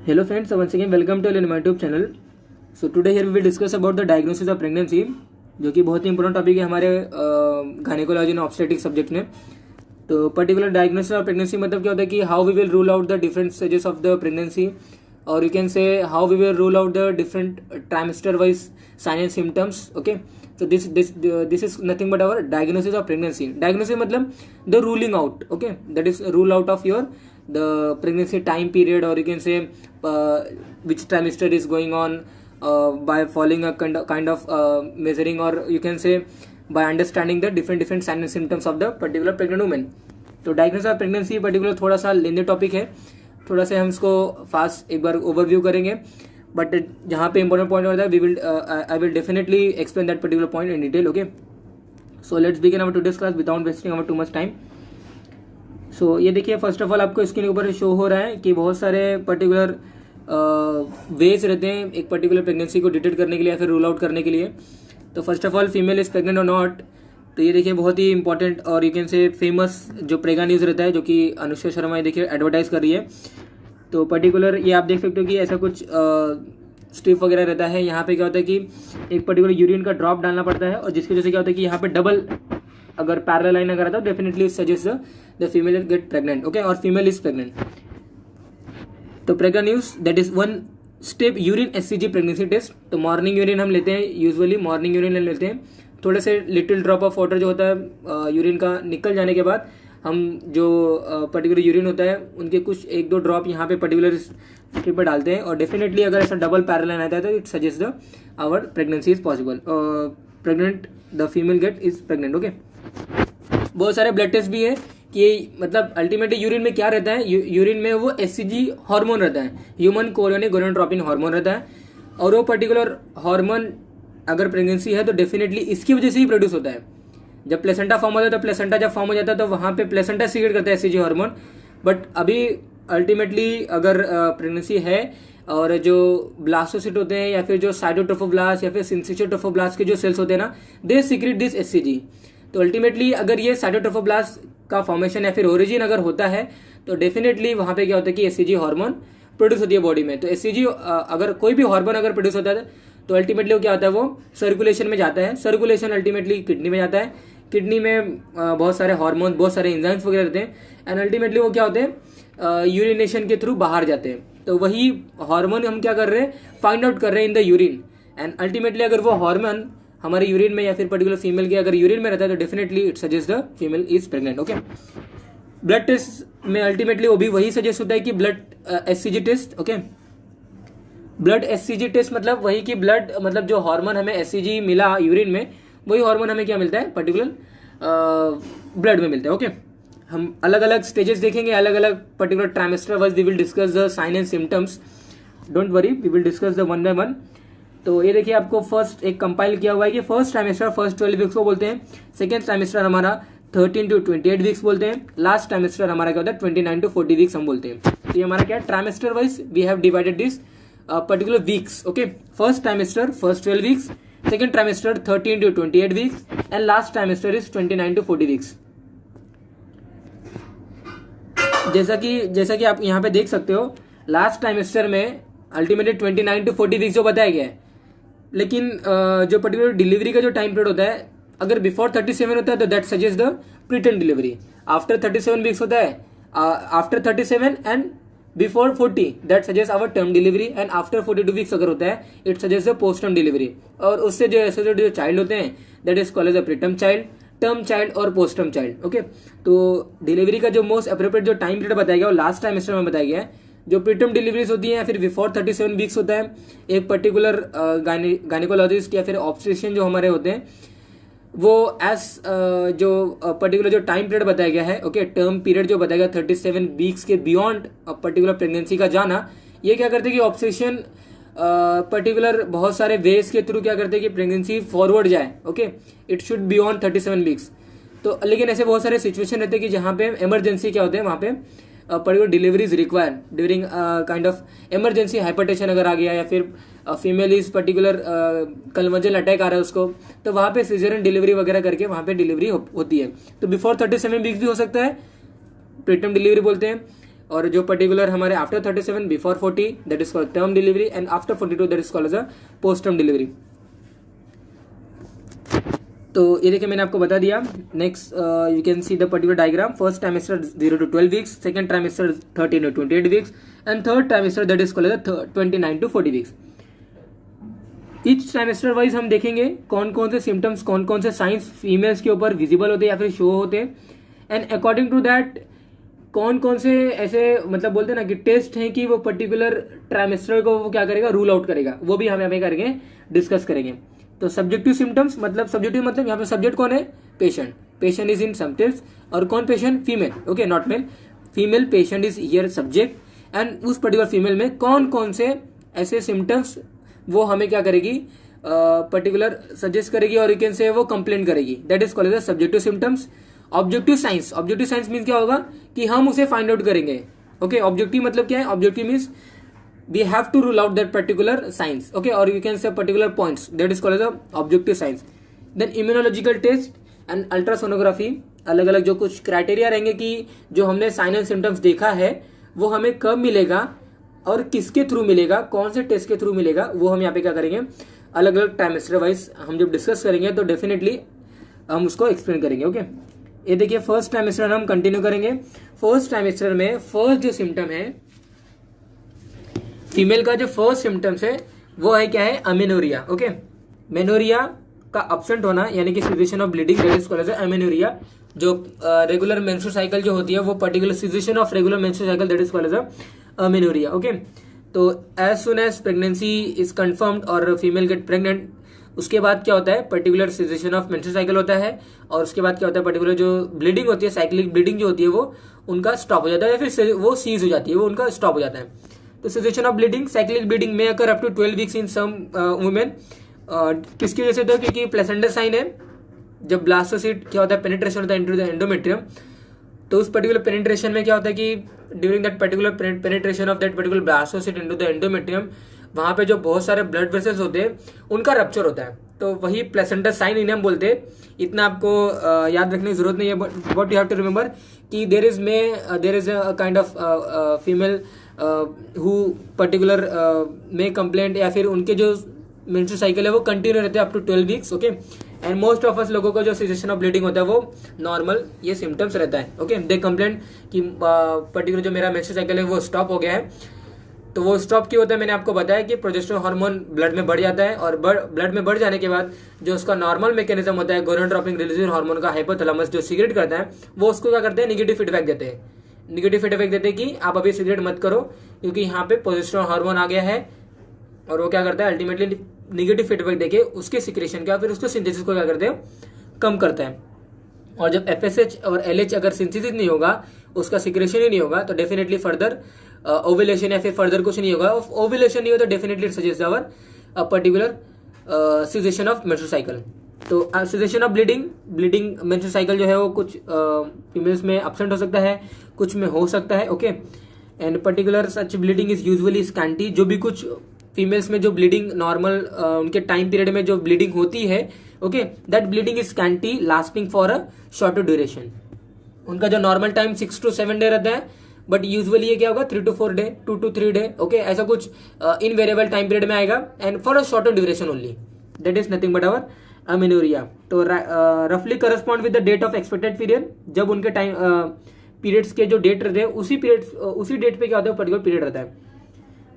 Hello friends, so once again welcome to my YouTube channel. So today here we will discuss about the diagnosis of pregnancy, जो कि बहुत ही important topic है हमारे gynaecology and obstetric subject में. तो particular diagnosis of pregnancy मतलब क्या होता है कि how we will rule out the different stages of the pregnancy, और you can say how we will rule out the different trimester wise sign and symptoms. Okay, so this is nothing but our diagnosis of pregnancy. Diagnosis मतलब the ruling out. Okay, that is rule out of your the pregnancy time period, or you can say which trimester is going on by following a kind of measuring, or you can say by understanding the different signs and symptoms of the particular pregnant woman. तो diagnosis of pregnancy particular थोड़ा सा लेंदी topic है, थोड़ा सा हम इसको fast एक बार overview करेंगे. बट जहाँ पे इंपॉर्टेंट पॉइंट होता है I will definitely explain that particular point in detail. Okay, so let's begin our today's class without wasting our too much time. So ये देखिए, फर्स्ट ऑफ ऑल आपको screen के ऊपर शो हो रहा है कि बहुत सारे पर्टिकुलर वेज रहते हैं एक पर्टिकुलर प्रेगनेंसी को डिटेक्ट करने के लिए या फिर रूल आउट करने के लिए. तो first of all female is pregnant और नॉट. तो ये देखिए बहुत ही इंपॉर्टेंट और यू कैन से फेमस जो प्रेगा न्यूज़ रहता है, जो कि अनुष्का शर्मा ये देखिए एडवर्टाइज कर रही है. तो पर्टिकुलर ये आप देख सकते हो कि ऐसा कुछ स्ट्रिप वगैरह रहता है. यहाँ पे क्या होता है कि एक पर्टिकुलर यूरिन का ड्रॉप डालना पड़ता है, और जिसकी वजह से क्या होता है कि यहाँ पे डबल अगर पैरेलल लाइन अगर आता है, definitely suggest the female get pregnant. Okay, और फीमेल इज प्रेग्नेंट. तो Prega news that is one step urine HCG pregnancy test. तो मॉर्निंग यूरिन हम लेते हैं, यूजुअली मॉर्निंग यूरिन लेते हैं. थोड़े से लिटिल ड्रॉप ऑफ वाटर जो होता है यूरिन का निकल जाने के बाद हम जो पर्टिकुलर यूरिन होता है उनके कुछ एक दो ड्रॉप यहाँ पे पर्टिकुलर स्ट्रिप पर डालते हैं, और डेफिनेटली अगर ऐसा डबल पैरेलल आता है तो it suggest the our pregnancy is possible, pregnant the female get is pregnant. Okay, बहुत सारे ब्लड टेस्ट भी है कि मतलब अल्टीमेटली यूरिन में क्या रहता है, यूरिन में वो एससीजी हार्मोन रहता है, ह्यूमन कोरियोनिक गोनाडोट्रोपिन हार्मोन रहता है. और वो पर्टिकुलर हार्मोन अगर प्रेगनेंसी है तो डेफिनेटली इसकी वजह से ही प्रोड्यूस होता है. जब प्लेसेंटा फॉर्म होता है तो प्लेसेंटा जब फॉर्म हो जाता है तो वहाँ पे प्लेसेंटा सीक्रेट करता है एससीजी हार्मोन. बट अभी अल्टीमेटली अगर प्रेगनेंसी है और जो ब्लास्टोसिट होते हैं या फिर जो साइटोट्रोफोब्लास्ट या फिर सिंसिटोट्रोफोब्लास्ट के जो सेल्स होते हैं ना, दे सीक्रेट दिस एससीजी. तो अल्टीमेटली अगर ये साइटोट्रोफोब्लास्ट का फॉर्मेशन या फिर ओरिजिन अगर होता है तो डेफिनेटली वहाँ पे क्या होता है कि एससीजी हार्मोन प्रोड्यूस होती है बॉडी में. तो एससीजी अगर कोई भी हार्मोन अगर प्रोड्यूस होता है तो अल्टीमेटली वो क्या होता है, वो सर्कुलेशन में जाता है. सर्कुलेशन अल्टीमेटली किडनी में जाता है. किडनी में बहुत सारे हार्मोन, बहुत सारे एंजाइम्स वगैरह रहते हैं, एंड अल्टीमेटली वो क्या होते हैं यूरिनेशन के थ्रू बाहर जाते हैं. तो वही हार्मोन हम क्या कर रहे हैं, फाइंड आउट कर रहे हैं in the urine. And ultimately अगर वो हार्मोन हमारे यूरिन में या फिर पर्टिकुलर फीमेल के अगर यूरिन में रहता है तो definitely it suggest the female is pregnant. Okay, blood test में अल्टीमेटली वो भी वही सजेस्ट होता है कि blood HCG test. Okay, blood HCG test मतलब वही कि ब्लड मतलब जो हार्मोन हमें एससीजी मिला यूरिन में, वही हार्मोन हमें क्या मिलता है पर्टिकुलर ब्लड में मिलता है. ओके, हम अलग अलग स्टेजेस देखेंगे, अलग अलग particular trimester wise we will discuss the sign and symptoms. Don't worry, we will discuss the one by one. तो ये देखिए आपको फर्स्ट एक कंपाइल किया हुआ है कि फर्स्ट ट्राइमेस्टर फर्स्ट 12 वीक्स को बोलते हैं, सेकेंड ट्राइमेस्टर हमारा 13 to 28 वीक्स बोलते हैं, लास्ट ट्राइमेस्टर हमारा क्या होता है 29 to 40 वीक्स हम बोलते हैं. तो ये हमारा क्या है, trimester wise we have divided this particular weeks. Okay, first trimester first 12 weeks, second trimester 13 to 28 weeks, and last trimester is 29 to 40 weeks. जैसा कि आप यहाँ पे देख सकते हो, लास्ट ट्राइमेस्टर में अल्टीमेटली 29 to 40 वीक्स जो बताया गया है, लेकिन जो पर्टिकुलर डिलीवरी का जो टाइम पीरियड होता है अगर बिफोर 37 होता है तो that suggest the preterm delivery. After 37 weeks होता है, after 37 and before 40 that suggest our term delivery, and after 42 weeks अगर होता है it suggest the post term delivery. और उससे जो एसोसिएटेड जो चाइल्ड होते हैं that is called as the preterm child, term child और पोस्ट टर्म चाइल्ड. ओके, तो डिलीवरी का जो मोस्ट अप्रोप्रिएट जो टाइम पीरियड बताया गया वो लास्ट ट्राइमेस्टर में बताया गया है. जो प्रीटर्म डिलीवरीज होती है या फिर बिफोर 37 वीक्स होता है, एक पर्टिकुलर गायनेकोलॉजिस्ट या फिर ऑब्स्टेट्रिशियन जो हमारे होते हैं वो एज जो पर्टिकुलर जो टाइम पीरियड बताया गया है, ओके, टर्म पीरियड जो बताया गया 37 वीक्स के बियॉन्ड पर्टिकुलर प्रेगनेंसी का जाना, ये क्या करते हैं कि ऑब्स्टेट्रिशियन पर्टिकुलर बहुत सारे वेज के थ्रू क्या करते हैं कि प्रेगनेंसी फॉरवर्ड जाए. Okay, it should beyond 37 weeks. तो लेकिन ऐसे बहुत सारे सिचुएशन रहते हैं कि जहाँ पे इमरजेंसी क्या होते हैं, वहाँ पे particular delivery is required during kind of emergency hypertension अगर आ गया, या फिर female is particular convulsion attack आ रहा है उसको, तो वहाँ पे सीजरियन डिलीवरी वगैरह करके वहाँ पे डिलीवरी होती है. तो बिफोर 37 वीक्स भी हो सकता है, प्रीटर्म डिलीवरी बोलते हैं. और जो पर्टिकुलर हमारे after 37 before 40 that is called term delivery and after 42 that is called as a post term delivery. तो ये देखिए मैंने आपको बता दिया। Next you can see the particular diagram. First trimester 0 to 12 weeks, second trimester 13 to 28 weeks and third trimester that is called as 29 to 40 weeks. Each trimester wise हम देखेंगे कौन कौन से सिम्टम्स, कौन कौन से साइंस फीमेल्स के ऊपर विजिबल होते हैं या फिर शो होते हैं, एंड अकॉर्डिंग टू दैट कौन कौन से ऐसे मतलब बोलते हैं ना कि टेस्ट हैं कि वो पर्टिकुलर ट्राइमेस्टर को वो क्या करेगा, रूल आउट करेगा, वो भी हम यहाँ पे करके डिस्कस करेंगे। तो सब्जेक्टिव सिम्टम्स मतलब सब्जेक्टिव मतलब यहाँ पे सब्जेक्ट कौन है, patient. Patient is in symptoms और कौन patient, female, okay not male. Female patient is here subject and उस पर्टिकुलर फीमेल में कौन कौन से ऐसे सिम्टम्स वो हमें क्या करेगी, पर्टिकुलर सजेस्ट करेगी और यू कैन से वो कंप्लेंट करेगी, that is called as subjective symptoms. Objective science, objective science means क्या होगा कि हम उसे फाइंड आउट करेंगे, ओके। ऑब्जेक्टिव मतलब क्या है, objective means we have to rule out that particular science, okay, or you can say particular points, that is called as a objective science. Then immunological test and ultrasonography, अलग अलग जो कुछ criteria रहेंगे कि जो हमने साइन एंड सिम्टम्स देखा है वो हमें कब मिलेगा और किसके थ्रू मिलेगा, कौन से टेस्ट के थ्रू मिलेगा, वो हम यहाँ पे क्या करेंगे अलग अलग ट्राइमेस्टर वाइज हम जब डिस्कस करेंगे तो डेफिनेटली हम उसको एक्सप्लेन करेंगे, ओके। ये देखिए फर्स्ट ट्राइमेस्टर हम कंटिन्यू करेंगे। फर्स्ट ट्राइमेस्टर में फर्स्ट जो सिम्टम है फीमेल का, जो फर्स्ट सिम्टम्स है वो है क्या है, अमेनोरिया, ओके। मेनोरिया का एब्सेंट होना यानी कि cessation of bleeding, that is called as amenorrhoea. जो रेगुलर मेंस्ट्रुअल साइकिल जो होती है वो particular cessation of regular menstrual cycle, that is called as amenorrhoea, okay. तो as soon as pregnancy is confirmed और फीमेल गेट प्रेग्नेंट, उसके बाद क्या होता है, particular cessation of menstrual cycle होता है और उसके बाद क्या होता है, पर्टिकुलर जो ब्लीडिंग होती है, साइक्लिक ब्लीडिंग जो होती है वो उनका स्टॉप हो जाता है या फिर वो सीज हो जाती है, वो उनका स्टॉप हो जाता है। तो cessation of bleeding, cyclic bleeding में occur up to 12 weeks in some women. किसकी वजह से होता है, क्योंकि प्लेसेंटा साइन है, जब ब्लास्टोसिस्ट क्या होता है, पेनिट्रेशन होता है इनटू द एंडोमेट्रियम, तो उस पर्टिकुलर पेनिट्रेशन में क्या होता है कि during that particular penetration of that particular blastocyst into the endometrium, वहां पे जो बहुत सारे ब्लड वेसल्स होते हैं उनका रप्चर होता है, तो वही प्लेसेंटा साइन इन्हें हम बोलते हैं। इतना आपको याद रखने की जरूरत नहीं है, but what you have to remember कि there is a kind of female who particular में कंप्लेंट या फिर उनके जो मेंस्ट्रुअल साइकिल है वो कंटिन्यू रहते हैं up to 12 weeks, okay. And most of us लोगों को जो सिचुएशन ऑफ ब्लीडिंग होता है वो नॉर्मल ये सिम्टम्स रहता है, ओके। दे कंप्लेंट कि पर्टिकुलर जो मेरा मेंस्ट्रुअल साइकिल है वो स्टॉप हो गया है। तो वो स्टॉप क्यों होता है, मैंने आपको बताया कि प्रोजेस्टेरोन हार्मोन ब्लड में बढ़ जाता है और ब्लड में बढ़ जाने के बाद जो उसका नॉर्मल मैकेनिज्म होता है, गोनाडोट्रोपिन रिलीजिंग हार्मोन का हाइपोथैलेमस जो सिगरेट करता है वो उसको क्या करते हैं, निगेटिव फीडबैक देते हैं। निगेटिव फीडबैक देते हैं कि आप अभी सिगरेट मत करो क्योंकि यहाँ पे प्रोजेस्टेरोन हार्मोन आ गया है, और वो क्या करता है अल्टीमेटली निगेटिव फीडबैक देके उसके सिक्रेशन का फिर उसको सिंथेसिस को क्या करते हैं, कम करता है। और जब FSH और LH अगर सिंथेसिस नहीं होगा, उसका सिक्रेशन ही नहीं होगा, तो डेफिनेटली फर्दर ओव्यूलेशन या फिर फर्दर कुछ नहीं होगा। ओव्यूलेशन नहीं हो तो definitely it suggest our particular cessation of menstrual cycle. तो cessation of bleeding menstrual cycle जो है वो कुछ फीमेल्स में एब्सेंट हो सकता है, कुछ में हो सकता है, okay. And particular such bleeding is usually scanty. जो भी कुछ फीमेल्स में जो ब्लीडिंग नॉर्मल उनके टाइम पीरियड में जो ब्लीडिंग होती है, okay, that bleeding is scanty lasting for a shorter duration. उनका जो नॉर्मल टाइम 6 to 7 डे रहता है, बट यूजुअली ये क्या होगा 3 to 4 day, 2 to 3 day, okay, ऐसा कुछ इनवेरिएबल टाइम पीरियड में आएगा and for a shorter duration only, that is nothing but our amenorrhoea. तो रफली correspond with the date of expected period, जब उनके टाइम पीरियड्स के जो डेट रहते हैं उसी डेट पे क्या होता है पर्टिकुलर पीरियड रहता है।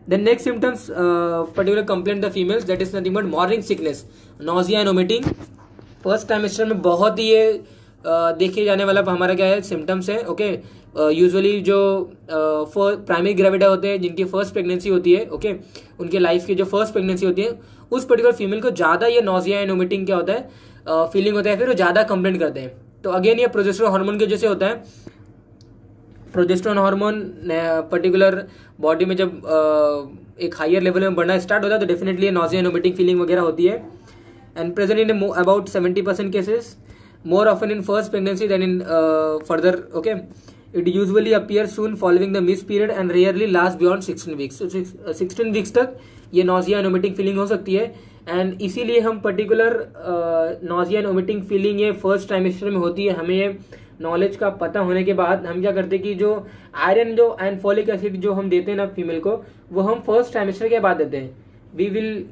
Then next symptoms particular complaint the females, that is nothing but morning sickness, nausea and vomiting. First trimester में बहुत ही ये देखे जाने वाला हमारा क्या है सिम्टम्स है, ओके। यूजुअली जो प्राइमरी ग्रेविडा होते हैं जिनकी फर्स्ट प्रेगनेंसी होती है, ओके, उनके लाइफ की जो फर्स्ट प्रेगनेंसी होती है उस पर्टिकुलर फीमेल को ज्यादा ये नॉजिया एंड वोमिटिंग क्या होता है फीलिंग होता है, फिर वो ज्यादा कंप्लेंट करते हैं। तो अगेन ये प्रोजेस्टेरोन हार्मोन की वजह से होता है। प्रोजेस्टेरोन हार्मोन पर्टिकुलर बॉडी में जब एक हायर लेवल में बढ़ना स्टार्ट होता है तो definitely nausea and vomiting feeling वगैरह होती है। And present in about 70% cases, more often in first pregnancy than in further, okay. It usually appears soon following the missed period and rarely lasts beyond 16 weeks. So 16 weeks तक ये nausea and vomiting feeling हो सकती है, and इसीलिए हम particular nausea and vomiting feeling ये first trimester में होती है, हमें ये नॉलेज का पता होने के बाद हम क्या करते हैं कि जो आयरन जो एंड फॉलिक एसिड जो हम देते हैं ना फीमेल को, वो हम फर्स्ट ट्राइमेस्टर के बाद देते हैं. We will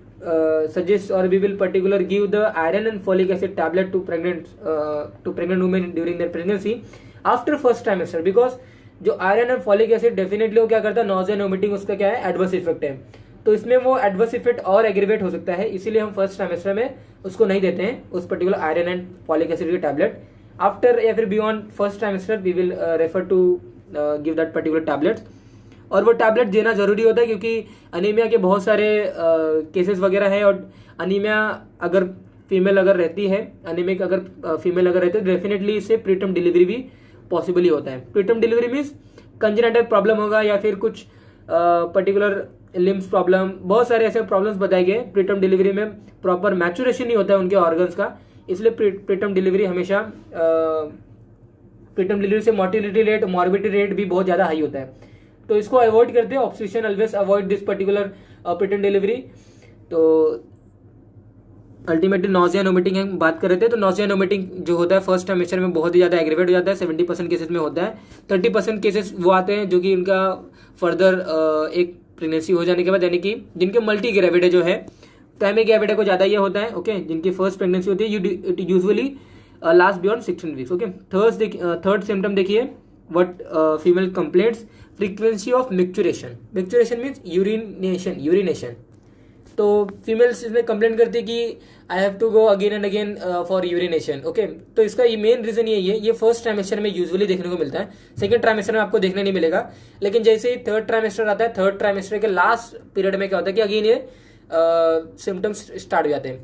suggest or we will particular give the iron and folic acid tablet to pregnant women during their pregnancy after first trimester, because जो आयरन और फॉलिक एसिड डेफिनेटली वो क्या करता है, नॉजिया एंड वोमिटिंग उसका क्या है, adverse effect है. तो इसमें वो एडवर्स इफेक्ट और एग्रीवेट हो सकता है, इसीलिए हम फर्स्ट ट्राइमेस्टर में उसको नहीं देते हैं उस particular iron and folic acid के टैबलेट. आफ्टर या फिर beyond first trimester we will refer to give that particular tablets. और वो टैबलेट देना जरूरी होता है क्योंकि अनीमिया के बहुत सारे केसेस वगैरह है, और अनीमिया अगर फीमेल अगर रहती है, अनीमिक अगर फीमेल अगर रहती है, तो डेफिनेटली इससे प्रीटर्म डिलीवरी भी पॉसिबल ही होता है. Preterm delivery means congenital problem होगा या फिर कुछ पर्टिकुलर लिम्स प्रॉब्लम, बहुत सारे ऐसे प्रॉब्लम्स बताए गए. प्रीटर्म डिलीवरी में प्रॉपर मैचुरेशन नहीं होता है उनके ऑर्गन्स का, इसलिए प्रीटर्म डिलीवरी हमेशा प्रीटर्म डिलीवरी से मोर्टिलिटी रेट, मॉर्बिडिटी रेट भी बहुत ज़्यादा हाई होता है. तो इसको अवॉइड करते हैं. Obstetrician always avoid this particular preterm delivery. तो अल्टीमेटली नॉजिया एंड वोमिटिंग हम बात कर रहे थे. तो नॉजिया एंड वोमिटिंग जो होता है फर्स्ट ट्राइमेस्टर में बहुत ही ज़्यादा एग्रीवेट हो जाता है. 70% केसेस में होता है. 30% केसेस वो आते हैं जो कि उनका फर्दर एक प्रेगनेंसी हो जाने के बाद, यानी कि जिनके मल्टी ग्रेविडे जो है, प्राइमरी ग्रेविडे को ज़्यादा ये होता है. ओके, जिनकी फर्स्ट प्रेगनेंसी होती है it usually last beyond 16 weeks. Okay, third symptom देखिए, what female complaints, frequency of micturition. Micturition means urination. तो फीमेल्स इसमें कंप्लेंट करती है कि I have to go again and again for urination. Okay, तो इसका ये मेन रीजन यही है. ये फर्स्ट ट्राइमेस्टर में यूजुअली देखने को मिलता है, सेकंड ट्राइमेस्टर में आपको देखने नहीं मिलेगा. लेकिन जैसे ही थर्ड ट्राइमेस्टर आता है, थर्ड ट्राइमेस्टर के लास्ट पीरियड में क्या होता है कि अगेन ये सिम्टम्स स्टार्ट हो जाते हैं.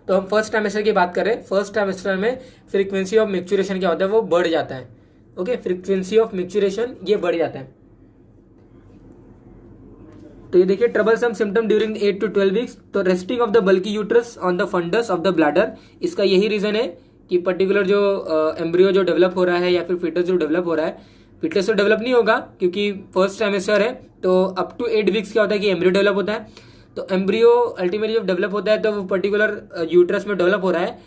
तो हम फर्स्ट ट्राइमेस्टर की बात करें, फर्स्ट ट्राइमेस्टर में फ्रीक्वेंसी ऑफ मिक्चुरेशन क्या होता है, वो बढ़ जाता है. ओके, फ्रीक्वेंसी ऑफ मिक्चुरेशन ये बढ़ जाता है. तो ये देखिए, troublesome symptom during 8 to 12 weeks. तो resting of the bulky uterus on the fundus of the bladder, इसका यही रीजन है कि पर्टिकुलर जो एम्ब्रियो जो डेवलप हो रहा है या फिर फिटस जो डेवलप हो रहा है, फिटस तो डेवलप नहीं होगा क्योंकि फर्स्ट ट्राइमेस्टर है. तो अप टू 8 वीक्स क्या होता है कि एम्ब्रियो डेवलप होता है. तो एम्ब्रियो अल्टीमेटली जब डेवलप होता है तो वो पर्टिकुलर यूट्रस में डेवलप हो रहा है.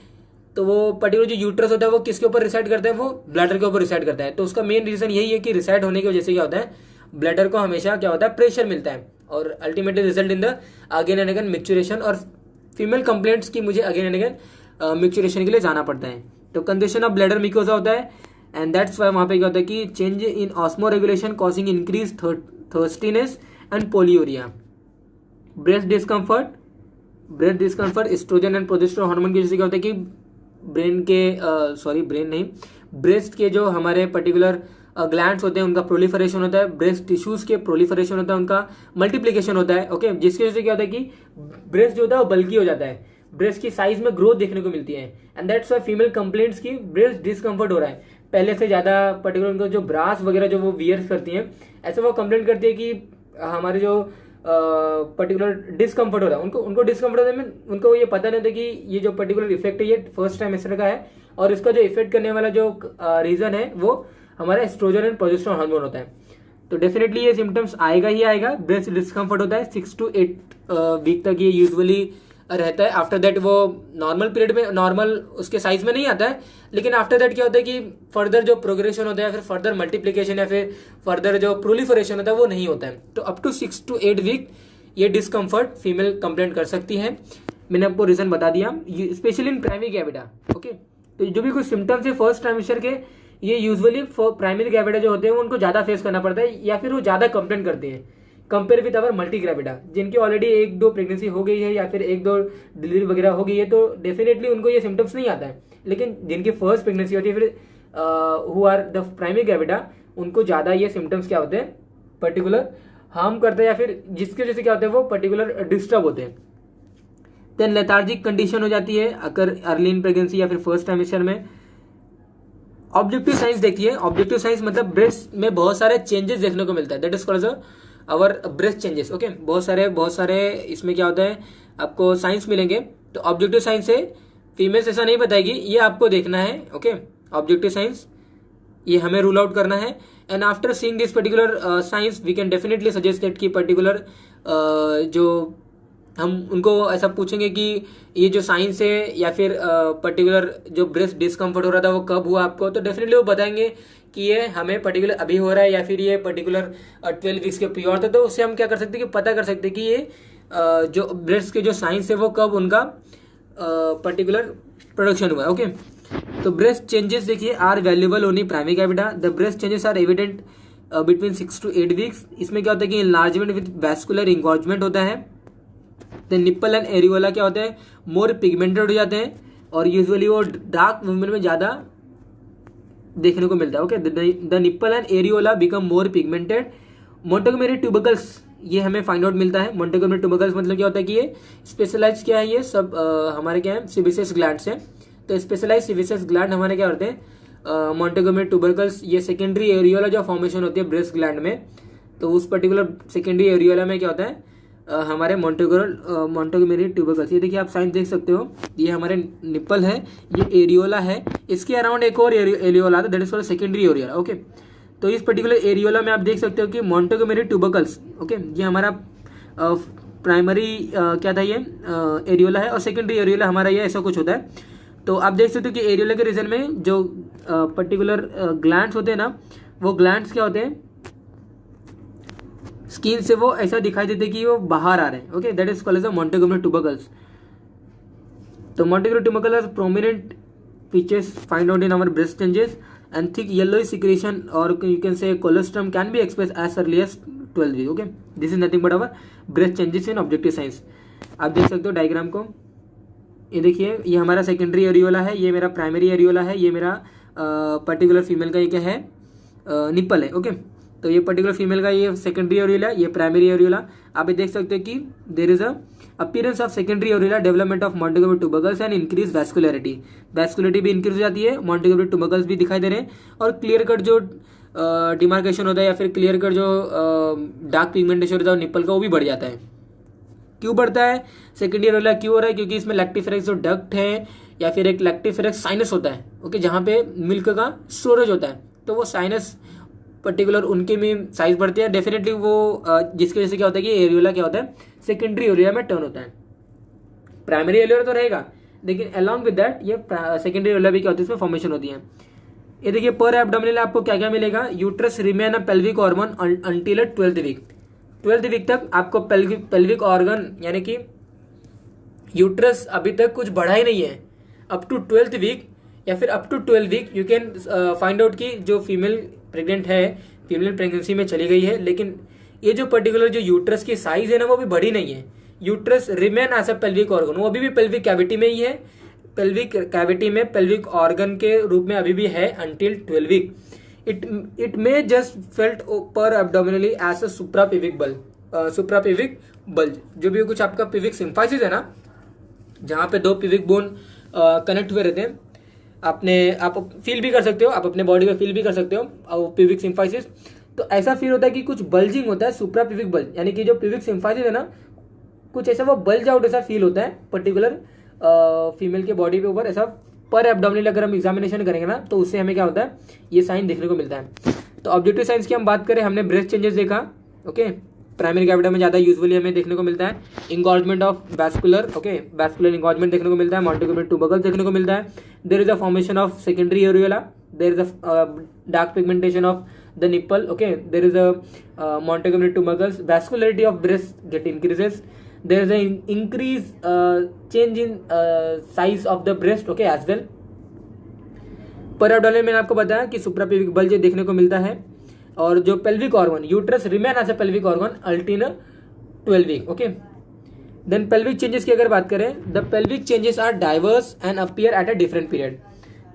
तो वो पर्टिकुलर जो यूट्रस होता है वो किसके ऊपर रिसाइड करता है, वो ब्लैडर के ऊपर रिसाइड करता है. तो उसका मेन रीजन यही है कि रिसाइड होने की वजह से क्या होता है, ब्लैडर को हमेशा क्या होता है, प्रेशर मिलता है, और ultimately result in the again and again micturition. और फीमेल कंप्लेंट्स की मुझे अगेन एंड अगेन मिक्चुरेशन के लिए जाना पड़ता है. तो कंजेशन ऑफ ब्लैडर म्यूकोसा होता है, एंड दैट्स वाई वहाँ पे क्या होता है कि change in osmoregulation causing increase thirstiness and polyuria. Breast discomfort oestrogen and progesterone hormone की वजह से क्या होता है कि ब्रेस्ट के जो हमारे पर्टिकुलर ग्लैंड्स होते हैं उनका प्रोलिफरेशन होता है, ब्रेस्ट टिश्यूज के प्रोलिफरेशन होता है, उनका मल्टीप्लिकेशन होता है. ओके, जिसकी वजह से क्या होता है कि ब्रेस्ट जो होता है वो बल्की हो जाता है, ब्रेस्ट की साइज में ग्रोथ देखने को मिलती है. And that's why female complaints की ब्रेस्ट डिस्कम्फर्ट हो रहा है पहले से ज्यादा. पर्टिकुलर उनको जो ब्रास वगैरह जो वो वियर्स करती हैं, ऐसे वो कंप्लेंट करती है कि हमारे जो पर्टिकुलर डिस्कम्फर्ट हो रहा है, उनको डिस्कम्फर्ट होता है. उनको ये पता नहीं होता कि ये जो पर्टिकुलर इफेक्ट है ये फर्स्ट ट्राइमेस्टर का है, और इसका जो इफेक्ट करने वाला जो रीजन है वो हमारा एस्ट्रोजन एंड प्रोजेस्टेरोन हार्मोन होता है. तो डेफिनेटली ये सिम्टम्स आएगा ही आएगा. ब्रेस्ट डिस्कम्फर्ट होता है 6 to 8 वीक तक ये यूजुअली रहता है. आफ्टर दैट वो नॉर्मल पीरियड में नॉर्मल उसके साइज में नहीं आता है, लेकिन आफ्टर दैट क्या होता है कि फर्दर जो प्रोग्रेशन होता है, फिर फर्दर मल्टीप्लिकेशन या फिर फर्दर जो प्रोलिफरेशन होता है वो नहीं होता है. तो अप टू 6 to 8 वीक ये डिस्कम्फर्ट फीमेल कंप्लेंट कर सकती है. मैंने आपको रीजन बता दिया, specially in primary gravida. Okay, तो जो भी कुछ सिम्टम्स है फर्स्ट ट्राइमेस्टर के, ये यूजुअली प्राइमरी ग्रेविडा जो होते हैं उनको ज्यादा फेस करना पड़ता है, या फिर वो ज्यादा कंप्लेंट करते हैं compare with our multi gravida, जिनकी ऑलरेडी 1-2 प्रेगनेंसी हो गई है या फिर 1-2 डिलीवरी वगैरह हो गई है. तो डेफिनेटली उनको ये सिम्टम्स नहीं आता है. लेकिन जिनकी फर्स्ट प्रेगनेंसी होती है, फिर who are the primary gravida, उनको ज्यादा ये सिम्टम्स क्या होते हैं, पर्टिकुलर हार्म करते हैं, या फिर जिसके वजह से क्या होता है वो पर्टिकुलर डिस्टर्ब होते हैं. देन लेथार्जिक कंडीशन हो जाती है अगर अर्ली इन प्रेगनेंसी या फिर फर्स्ट ट्राइमेस्टर में. ऑब्जेक्टिव साइंस देखिए, ऑब्जेक्टिव साइंस मतलब ब्रेस्ट में बहुत सारे चेंजेस देखने को मिलता है, that is called our breast changes. Okay, बहुत सारे इसमें क्या होता है आपको साइंस मिलेंगे. तो ऑब्जेक्टिव साइंस से फीमेल्स ऐसा नहीं बताएगी, ये आपको देखना है. ओके, ऑब्जेक्टिव साइंस ये हमें रूल आउट करना है. And after seeing this particular signs we can definitely suggest that की पर्टिकुलर जो हम उनको ऐसा पूछेंगे कि ये जो साइंस है या फिर पर्टिकुलर जो ब्रेस्ट डिस्कम्फर्ट हो रहा था वो कब हुआ आपको, तो डेफिनेटली वो बताएंगे कि ये हमें पर्टिकुलर अभी हो रहा है या फिर ये पर्टिकुलर 12 वीक्स के प्योर था। तो उससे हम क्या कर सकते हैं कि पता कर सकते हैं कि ये जो ब्रेस्ट के जो साइंस है वो कब उनका पर्टिकुलर प्रोडक्शन हुआ है। ओके, तो ब्रेस्ट चेंजेस देखिए are valuable only primigravida. The breast changes are evident between 6 to 8 weeks. इसमें क्या होता है कि इनलार्जमेंट विद वैस्कुलर इंगॉर्जमेंट होता है। द निप्पल एंड एरियोला क्या होते हैं, मोर पिगमेंटेड हो जाते हैं और यूजुअली वो डार्क वुमेन में ज़्यादा देखने को मिलता है। Okay, the nipple and areola become more pigmented. Montgomery tubercles ये हमें फाइंड आउट मिलता है। मोंटेगोमेरी ट्यूबरकल्स मतलब क्या होता है कि ये स्पेशलाइज क्या है, ये सब हमारे क्या है सीबीसीएस ग्लैंड्स हैं। तो स्पेशलाइज सीबीसीएस ग्लैंड हमारे क्या होते हैं मोंटेगोमेरी ट्यूबरकल्स। ये सेकेंडरी एरियोला जो फॉर्मेशन होती है ब्रेस्ट ग्लैंड में, तो उस पर्टिकुलर सेकेंडरी एरियोला में क्या होता है हमारे मोंटेगोमेरी ट्यूबरकल्स। ये देखिए आप साइन देख सकते हो, ये हमारे निप्पल है, ये एरियोला है, इसके अराउंड एक और एरियोला था that is called secondary areola. Okay, तो इस पर्टिकुलर एरियोला में आप देख सकते हो कि मोंटेगोमेरी ट्यूबरकल्स, ओके, ये हमारा प्राइमरी क्या था ये एरियोला है और सेकेंडरी एरियोला हमारा ये ऐसा कुछ होता है। तो आप देख सकते हो कि एरियोला के रीजन में जो पर्टिकुलर ग्लैंड्स होते हैं ना, वो ग्लैंड्स क्या होते हैं स्किन से वो ऐसा दिखाई देते कि वो बाहर आ रहे हैं। Okay, that is called as the Montgomery tubercles. तो Montgomery tubercles prominent features find out in our breast changes and thick yellowish secretion or you can say colostrum can be expressed as early as 12 week. Okay, this is nothing but our breast changes in objective science. आप देख सकते हो diagram को, ये देखिए ये हमारा secondary areola है, ये मेरा प्राइमरी एरियोला है, ये मेरा पर्टिकुलर फीमेल का ये क्या है निप्पल है। ओके, तो ये पर्टिकुलर फीमेल का ये सेकेंडरी एरियोला, ये प्राइमरी एरियोला। आप ये देख सकते हो कि there is a appearance of secondary areola, development of Montgomery tubercles and increase vascularity. Vascularity भी इंक्रीज हो जाती है, मोंटेगोमेरी ट्यूबरकल्स भी दिखाई दे रहे हैं और क्लियर कट जो डिमार्केशन होता है या फिर क्लियर कट जो डार्क पिगमेंटेशन होता है निप्पल का वो भी बढ़ जाता है। क्यों बढ़ता है सेकेंडरी एरियोला, क्यों हो रहा है? क्योंकि इसमें लैक्टिफेरेक्स जो डक्ट है या फिर एक लैक्टिफेरेक्स साइनस होता है, ओके, जहाँ पे मिल्क का स्टोरेज होता है, तो वो साइनस पर्टिकुलर उनके में साइज बढ़ती है डेफिनेटली वो जिसकी वजह से क्या होता है कि एरियोला क्या होता है सेकेंडरी एरियोला में टर्न होता है। प्राइमरी एरियोला तो रहेगा लेकिन अलॉन्ग विद दैट ये सेकेंडरी एरियोला भी क्या होती है इसमें फॉर्मेशन होती है। ये देखिए पर एब्डोमिनल आपको क्या क्या मिलेगा, uterus remain a pelvic hormone until 12th week. 12th week तक आपको पेल्विक ऑर्गन यानी कि यूट्रस अभी तक कुछ बढ़ा ही नहीं है। अप टू 12th वीक या फिर up to 12 week you can find out कि जो फीमेल प्रेग्नेंट है, फीमेल प्रेगनेंसी में चली गई है, लेकिन ये जो पर्टिकुलर जो यूट्रस की साइज है ना वो भी बढ़ी नहीं है। Uterus remain as a pelvic organ, वो अभी भी पेल्विक कैविटी में ही है, पेल्विक कैविटी में पेल्विक ऑर्गन के रूप में अभी भी है until 12 week. It may just felt per abdominally as a सुप्रापिविक bulge. जो भी कुछ आपका पिविक सिम्फाइसिस है ना, जहाँ पे दो पिविक बोन कनेक्ट हुए रहते हैं, आप फील भी कर सकते हो, आप अपने बॉडी में फील भी कर सकते हो पिविक सिम्फाइसिस। तो ऐसा फील होता है कि कुछ बल्जिंग होता है, सुप्रा पिविक बल्ज, यानी कि जो पिविक सिम्फाइसिस है ना कुछ ऐसा वो बल्ज आउट ऐसा फील होता है पर्टिकुलर फीमेल के बॉडी के ऊपर। ऐसा पर एब्डोमिनल अगर हम एग्जामिनेशन करेंगे ना तो उससे हमें क्या होता है ये साइन देखने को मिलता है। तो ऑब्जेक्टिव साइंस की हम बात करें, हमने ब्रेस्ट चेंजेस देखा। ओके, प्राइमरी कैविटी में ज़्यादा यूजुअली हमें देखने को मिलता है engorgement of vascular, okay, vascular engorgement देखने को मिलता है, मोंटेगोमेरी ट्यूबरकल्स देखने को मिलता है। There is a formation of secondary areola, there is a dark pigmentation of the nipple, okay, there is a Montgomery tubercles, vascularity of breast get increases, there is a increase change in size of the breast, okay, as well. पर abdominal मैंने आपको बताया कि सुप्रापिविक bulge देखने को मिलता है और जो pelvic organ uterus remain as a pelvic organ until 12 week. Okay, then pelvic changes की अगर बात करें, the pelvic changes are diverse and appear at a different period.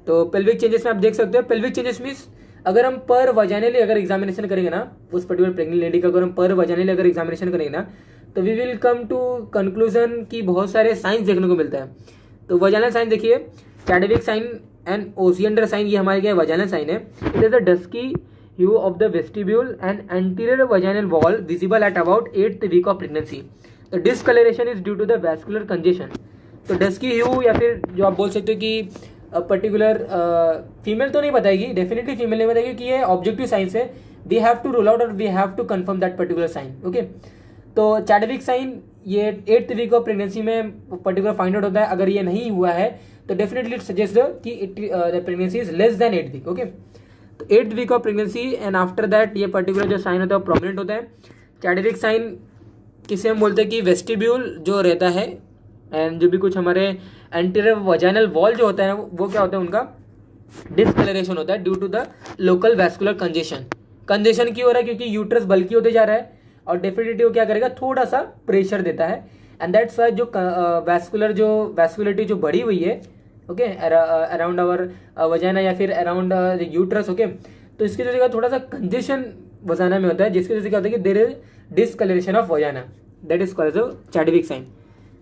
तो पेल्विक चेंजेस में आप देख सकते हो, पेल्विक चेंजेस मीन्स अगर हम पर वजाइनली अगर एग्जामिनेशन करेंगे ना उस पर्टिकुलर प्रेग्नेंट लेडी का, अगर हम पर वजाइनली अगर एग्जामिनेशन करेंगे ना तो we will come to conclusion कि बहुत सारे साइंस देखने को मिलता है। तो वजाइनल साइन देखिए, कैडेविक साइन एंड ओसियंडर साइन, ये हमारे क्या वजाइनल साइन है। It is a dusky hue of the vestibule and anterior vaginal wall visible at about 8th week of pregnancy. The discoloration is due to the vascular congestion. तो dusky ह्यू या फिर जो आप बोल सकते हो कि पर्टिकुलर फीमेल तो नहीं बताएगी, डेफिनेटली फीमेल नहीं बताएगी कि ये ऑब्जेक्टिव साइंस है। We have to rule out और we have to confirm that particular sign. Okay, तो चैडविक साइन ये 8th वीक ऑफ प्रेगनेंसी में पर्टिकुलर फाइंड आउट होता है। अगर ये नहीं हुआ है तो डेफिनेटली इट सजेस्ट कि the pregnancy is less than 8th week. Okay, तो 8th week of pregnancy and after that ये पर्टिकुलर जो साइन होता है वो प्रोमिनेंट होता है। चैडविक साइन किसे हम बोलते हैं कि वेस्टिब्यूल जो रहता है एंड जो भी कुछ हमारे एंटीरियर वजाइनल वॉल जो होता है वो क्या होता है, उनका डिस्कलरेशन होता है due to the local vascular congestion. Congestion क्यों हो रहा है? क्योंकि यूट्रस बल्की होते जा रहा है और डेफिनेटली वो क्या करेगा, थोड़ा सा प्रेशर देता है एंड दैट्स वाई जो वैस्कुलरिटी जो बढ़ी हुई है ओके अराउंड आवर वजाइना या फिर अराउंड यूट्रस ओके, तो इसकी वजह से थोड़ा सा कंजेशन वजाइना में होता है, जिसकी वजह से क्या होता है कि there is discoloration of vagina, that is called as Chadwick sign.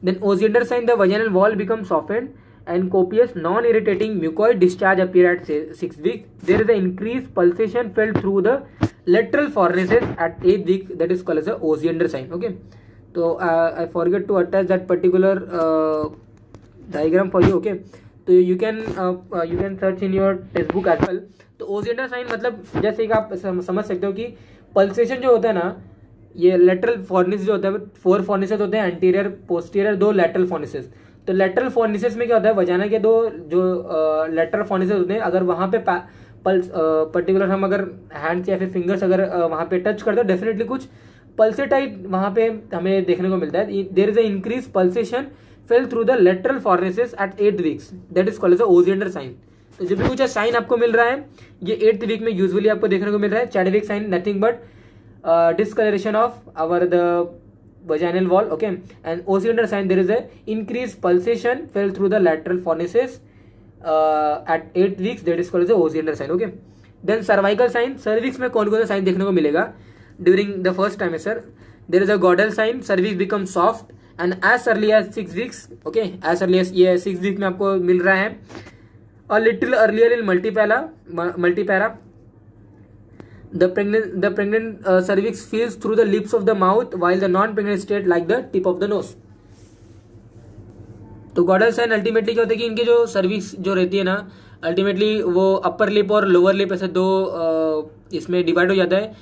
Then Osiander sign, the vaginal wall becomes softened and copious non-irritating mucoid discharge appear at 6 weeks. There is an increased pulsation felt through the lateral fornices at 8th week, that is called as a Osiander sign. Okay, so I forget to attach that particular diagram for you. Okay, तो you can search in your textbook as well. तो Osiander sign मतलब जैसे कि आप समझ सकते हो कि पल्सेशन जो होता है ना, ये लेटरल फॉर्निस जो होता है 4 फॉर्निसेस होते हैं, एंटीरियर पोस्टीरियर 2 लेटरल फॉर्निसेस। तो लेटरल फॉर्निसेस में क्या होता है, वजाना के 2 जो लेटरल फॉर्निसेस होते हैं, अगर वहाँ पे पल्स पर्टिकुलर हम अगर हैंड्स या फिर फिंगर्स अगर वहाँ पे टच करते हैं डेफिनेटली कुछ पल्सेटाइट वहाँ पे हमें देखने को मिलता है। There is a increase pulsation felt through the lateral fornices at 8th weeks, that is called as Osiander sign. तो जो भी कुछ साइन आपको मिल रहा है ये 8th वीक में यूजुअली आपको देखने को मिल रहा है। Chadwick sign nothing but discoloration of the vaginal wall, okay, and Osiander sign there is a increased pulsation fell through the lateral fornices at 8 weeks, that is called as the Osiander sign. Okay, then cervical sign, cervix में कौन कौन सा sign देखने को मिलेगा during the first trimester? There is a Godel sign, cervix becomes soft and as early as 6 weeks, okay, as early as ये 6 week में आपको मिल रहा है। a little earlier in multipara the pregnant cervix feels through the lips of the mouth while the non-pregnant state like the tip of the nose. तो गॉडल sign ultimately क्या होता है कि इनके जो सर्विक्स जो रहती है ना, अल्टीमेटली वो अपर लिप और लोअर लिप ऐसे 2 इसमें डिवाइड हो जाता है।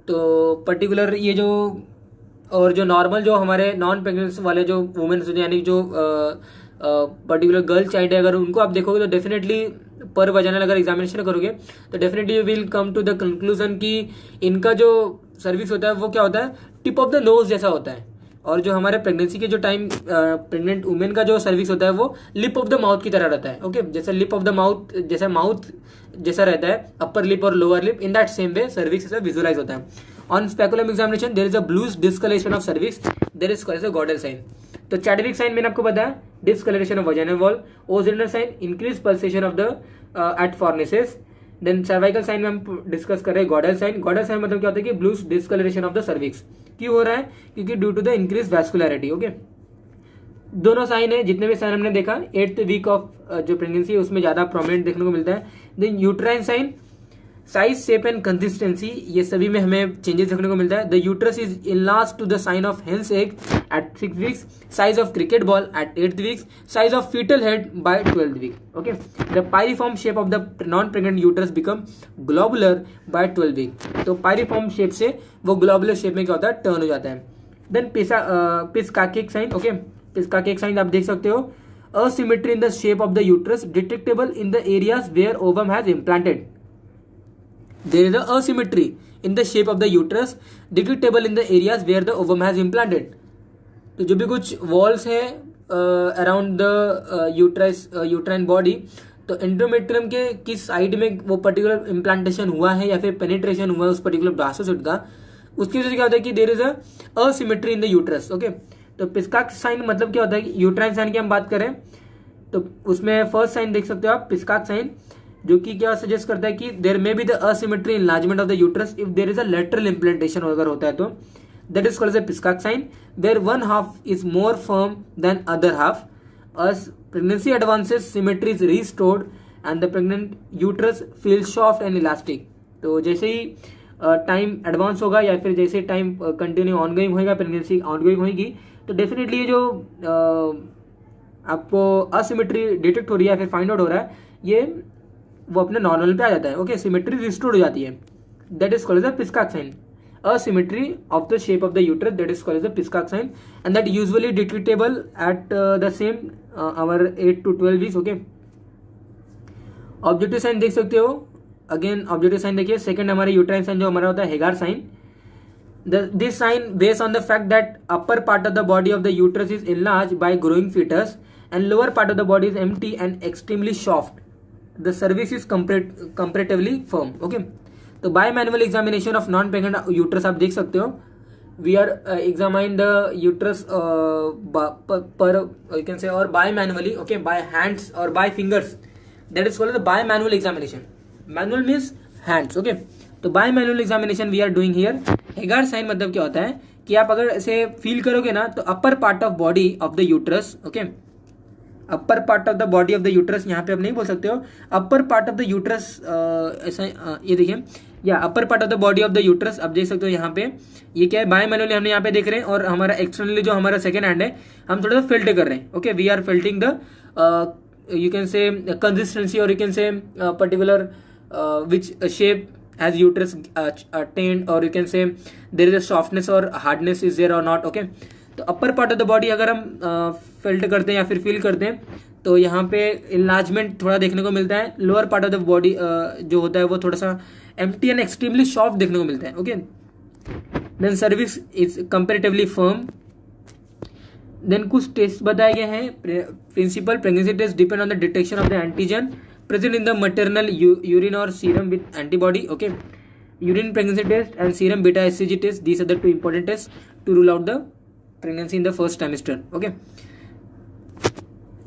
तो पर्टिकुलर ये जो और जो नॉर्मल जो हमारे नॉन प्रेगनेंस वाले जो वुमेन्स यानी जो पर्टिकुलर गर्ल चाइल्ड है, अगर उनको आप देखोगे तो डेफिनेटली पर वजाइनल अगर एग्जामिनेशन करोगे तो definitely you will come to the conclusion कि इनका जो सर्विस होता है वो क्या होता है, टिप ऑफ द नोज जैसा होता है। और जो हमारे प्रेगनेंसी के जो टाइम प्रेग्नेंट वुमेन का जो सर्विस होता है वो लिप ऑफ द माउथ की तरह रहता है। ओके, जैसे लिप ऑफ द माउथ जैसा माउथ जैसा रहता है अपर लिप और lower lip, in that same way cervix ऐसा विजुअलाइज होता है। On speculum examination there is a bluish discolouration of cervix, there is called as a Goodell sign. तो Chadwick sign मैंने आपको बताया discolouration of vaginal wall, Osiander sign increase pulsation of the at fornices, then cervical sign में हम discuss कर रहे हैं गॉडल sign. गॉडल sign मतलब क्या होता है कि bluish discolouration of the cervix. क्यों हो रहा है? क्योंकि due to the increase vascularity. Okay, दोनों साइन है, जितने भी साइन हमने देखा 8th वीक ऑफ जो प्रेगनेंसी है उसमें ज्यादा प्रोमिनेंट देखने को मिलता है। Then uterine sign, size shape and consistency, ये सभी में हमें चेंजेस देखने को मिलता है। The uterus is enlarged to the sign of hen's egg at 6 weeks, size of cricket ball at 8th weeks, size of foetal head by 12th week. Okay, the pyriform shape of the non pregnant uterus become globular by 12th week. तो pyriform shape से वो globular shape में क्या होता है, turn हो जाता है। देन पिस्काकिक साइन, ओके, पिस्काकिक साइन आप देख सकते हो, asymmetry in the shape of the uterus detectable in the areas where ovum has implanted. There is a asymmetry in the shape of the uterus detectable in the areas where the ovum has implanted. तो जो भी कुछ walls है around the uterine body, तो endometrium के किस side में वो पर्टिकुलर इम्प्लांटेशन हुआ है या फिर पेनिट्रेशन हुआ है उस पर्टिकुलर ब्लास्टोसिस्ट का, उसकी वजह से क्या होता है कि there is a asymmetry in the uterus. Okay, तो पिस्काक साइन मतलब क्या होता है कि यूट्राइन साइन की हम बात करें तो उसमें फर्स्ट साइन देख सकते हो आप पिस्काक साइन, जो कि क्या सजेस्ट करता है कि there may be the asymmetry enlargement of the uterus if there is a lateral implantation अगर होता है तो that is called as a Piskacek sign, where one half is more firm than other half. as pregnancy advances symmetry is restored and the pregnant uterus feels soft and elastic। तो जैसे ही time advance होगा या फिर जैसे time continue ongoing होगा, pregnancy ongoing होगी, तो definitely ये जो आपको असिमेट्री डिटेक्ट हो रही है या फिर फाइंड आउट हो रहा है ये वो अपने नॉर्मल पे आ जाता है। ओके, सिमेट्री रिस्टोर्ड हो जाती है, that is called as a Piskacek sign. asymmetry of the shape of the uterus, that is called as the Piscach sign, and that usually detectable at the same our 8 to 12 weeks. Okay, objective sign देख सकते हो. Again objective sign देखिए. Second हमारे uterine sign जो हमारा होता है Hegar sign. This sign based on the fact that upper part of the body of the uterus is enlarged by growing fetus and lower part of the body is empty and extremely soft. The cervix is comparatively firm. Okay. तो bimanual examination of non pregnant uterus आप देख सकते हो. We are examine the uterus पर you can say और by manually. Okay, by hands और by fingers. That is called the bimanual examination. Manual means hands. Okay, तो bimanual examination we are doing here. Hegar sign मतलब क्या होता है कि आप अगर ऐसे फील करोगे ना तो upper part of body of the uterus. Okay, upper part of the body of the uterus. यहाँ पे आप नहीं बोल सकते हो upper part of the uterus. ऐसा ये देखिए, या upper part of the body of the uterus आप देख सकते हो. यहाँ पे ये क्या है, बाय मैनुअली हमने यहाँ पे देख रहे हैं. और हमारा एक्सटर्नली जो हमारा सेकंड हैंड है हम थोड़ा सा फिल्टर कर रहे हैं. Okay, we are filtering the you can say consistency, or you can say particular which shape has uterus attained, or you can say there is a softness or hardness is there or not. Okay, तो upper part of the body अगर हम filter करते हैं या फिर feel करते हैं तो यहाँ पे इनलार्जमेंट थोड़ा देखने को मिलता है. Lower part of the body जो होता है वो थोड़ा सा एम्प्टी एंड एक्सट्रीमली सॉफ्ट देखने को मिलता है. Okay, then cervix is comparatively firm. Then कुछ टेस्ट बताए गए हैं. Principal pregnancy test depend on the detection of the antigen present in the maternal urine और serum with antibody. Okay, urine pregnancy test and serum beta HCG test, these are the two important test to rule out the pregnancy in the first trimester. Okay,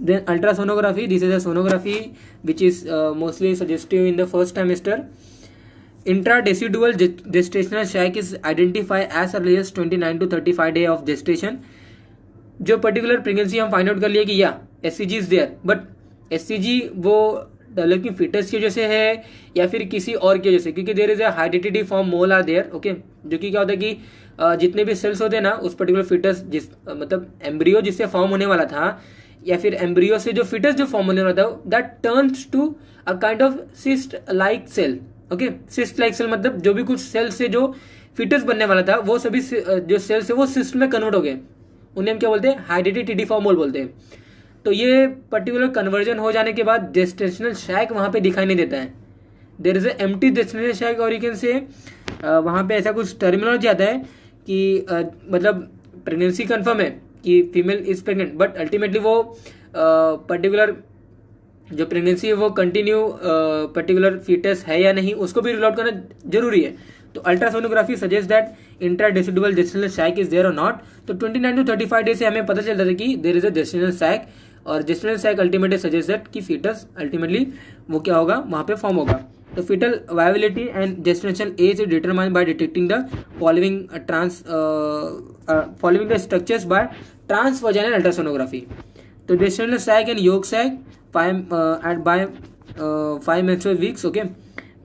then ultrasonography. This is a sonography which is mostly suggestive in the first trimester. Intradecidual gestational sac is identified as early as 29 to 35 day of gestation. जो particular pregnancy हम find out कर लिए कि या SCG is there, but SCG वो developing fetus की वजह से है या फिर किसी और की वजह से, क्योंकि there is a hydatidiform mole are there. Okay, जो कि क्या होता है कि जितने भी सेल्स होते हैं ना उस पर्टिकुलर फीटस जिस मतलब एम्ब्रियो जिससे फॉर्म होने वाला था या फिर एम्ब्रियो से जो फीटस जो फॉर्म होने वाला था that turns to a kind of cyst like cell. Okay, cyst like cell मतलब जो भी कुछ सेल से जो फीटस बनने वाला था वो सभी जो सेल्स है वो सिस्ट में कन्वर्ट हो गए. उन्हें हम क्या बोलते हैं, हाइडेटिटी फॉर्म मोल बोलते हैं. तो ये पर्टिकुलर कन्वर्जन हो जाने के बाद जेस्टेशनल सैक वहां पे दिखाई नहीं देता है. There is a empty gestational sac, और यू कैन से वहां पे ऐसा कुछ टर्मिनोलॉजी आता है कि मतलब प्रेगनेंसी कंफर्म है कि female is pregnant, but ultimately वो पर्टिकुलर जो प्रेगनेंसी है वो कंटिन्यू पर्टिकुलर फीटस है या नहीं उसको भी रूल आउट करना जरूरी है. तो ultrasonography suggest that intradecidual gestational sac is there और नॉट. तो 29 टू 35 डे से हमें पता चल रहा था कि there is a gestational sac, और gestational sac ultimately suggest that कि फीटस अल्टीमेटली वो क्या होगा वहां पे फॉर्म होगा. The fetal viability and gestational age is determined by detecting the following following the structures by transvaginal ultrasonography. तो gestational sac and yolk sac by 5 menstrual weeks. Okay,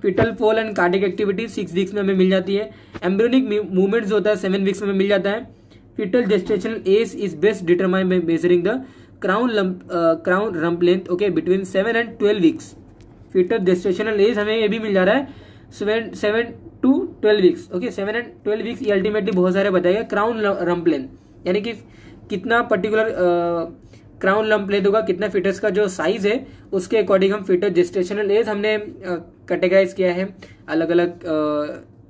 fetal pole and cardiac activity 6 weeks में हमें मिल जाती है. embryonic movement जो होता है 7 weeks में हमें मिल जाता है. fetal gestational age is best determined by measuring the crown rump length. Okay, between 7 and 12 weeks. Fetal gestational age हमें ये भी मिल जा रहा है 7 to 12 weeks. Okay, 7 and 12 weeks ये अल्टीमेटली बहुत सारे बताएगा. क्राउन रम्प लेंथ यानी कि कितना पर्टिकुलर क्राउन लम्प लेंथ होगा, कितना फीटस का जो साइज है उसके अकॉर्डिंग हम फीटल जेस्टेशनल एज हमने कैटेगराइज किया है अलग अलग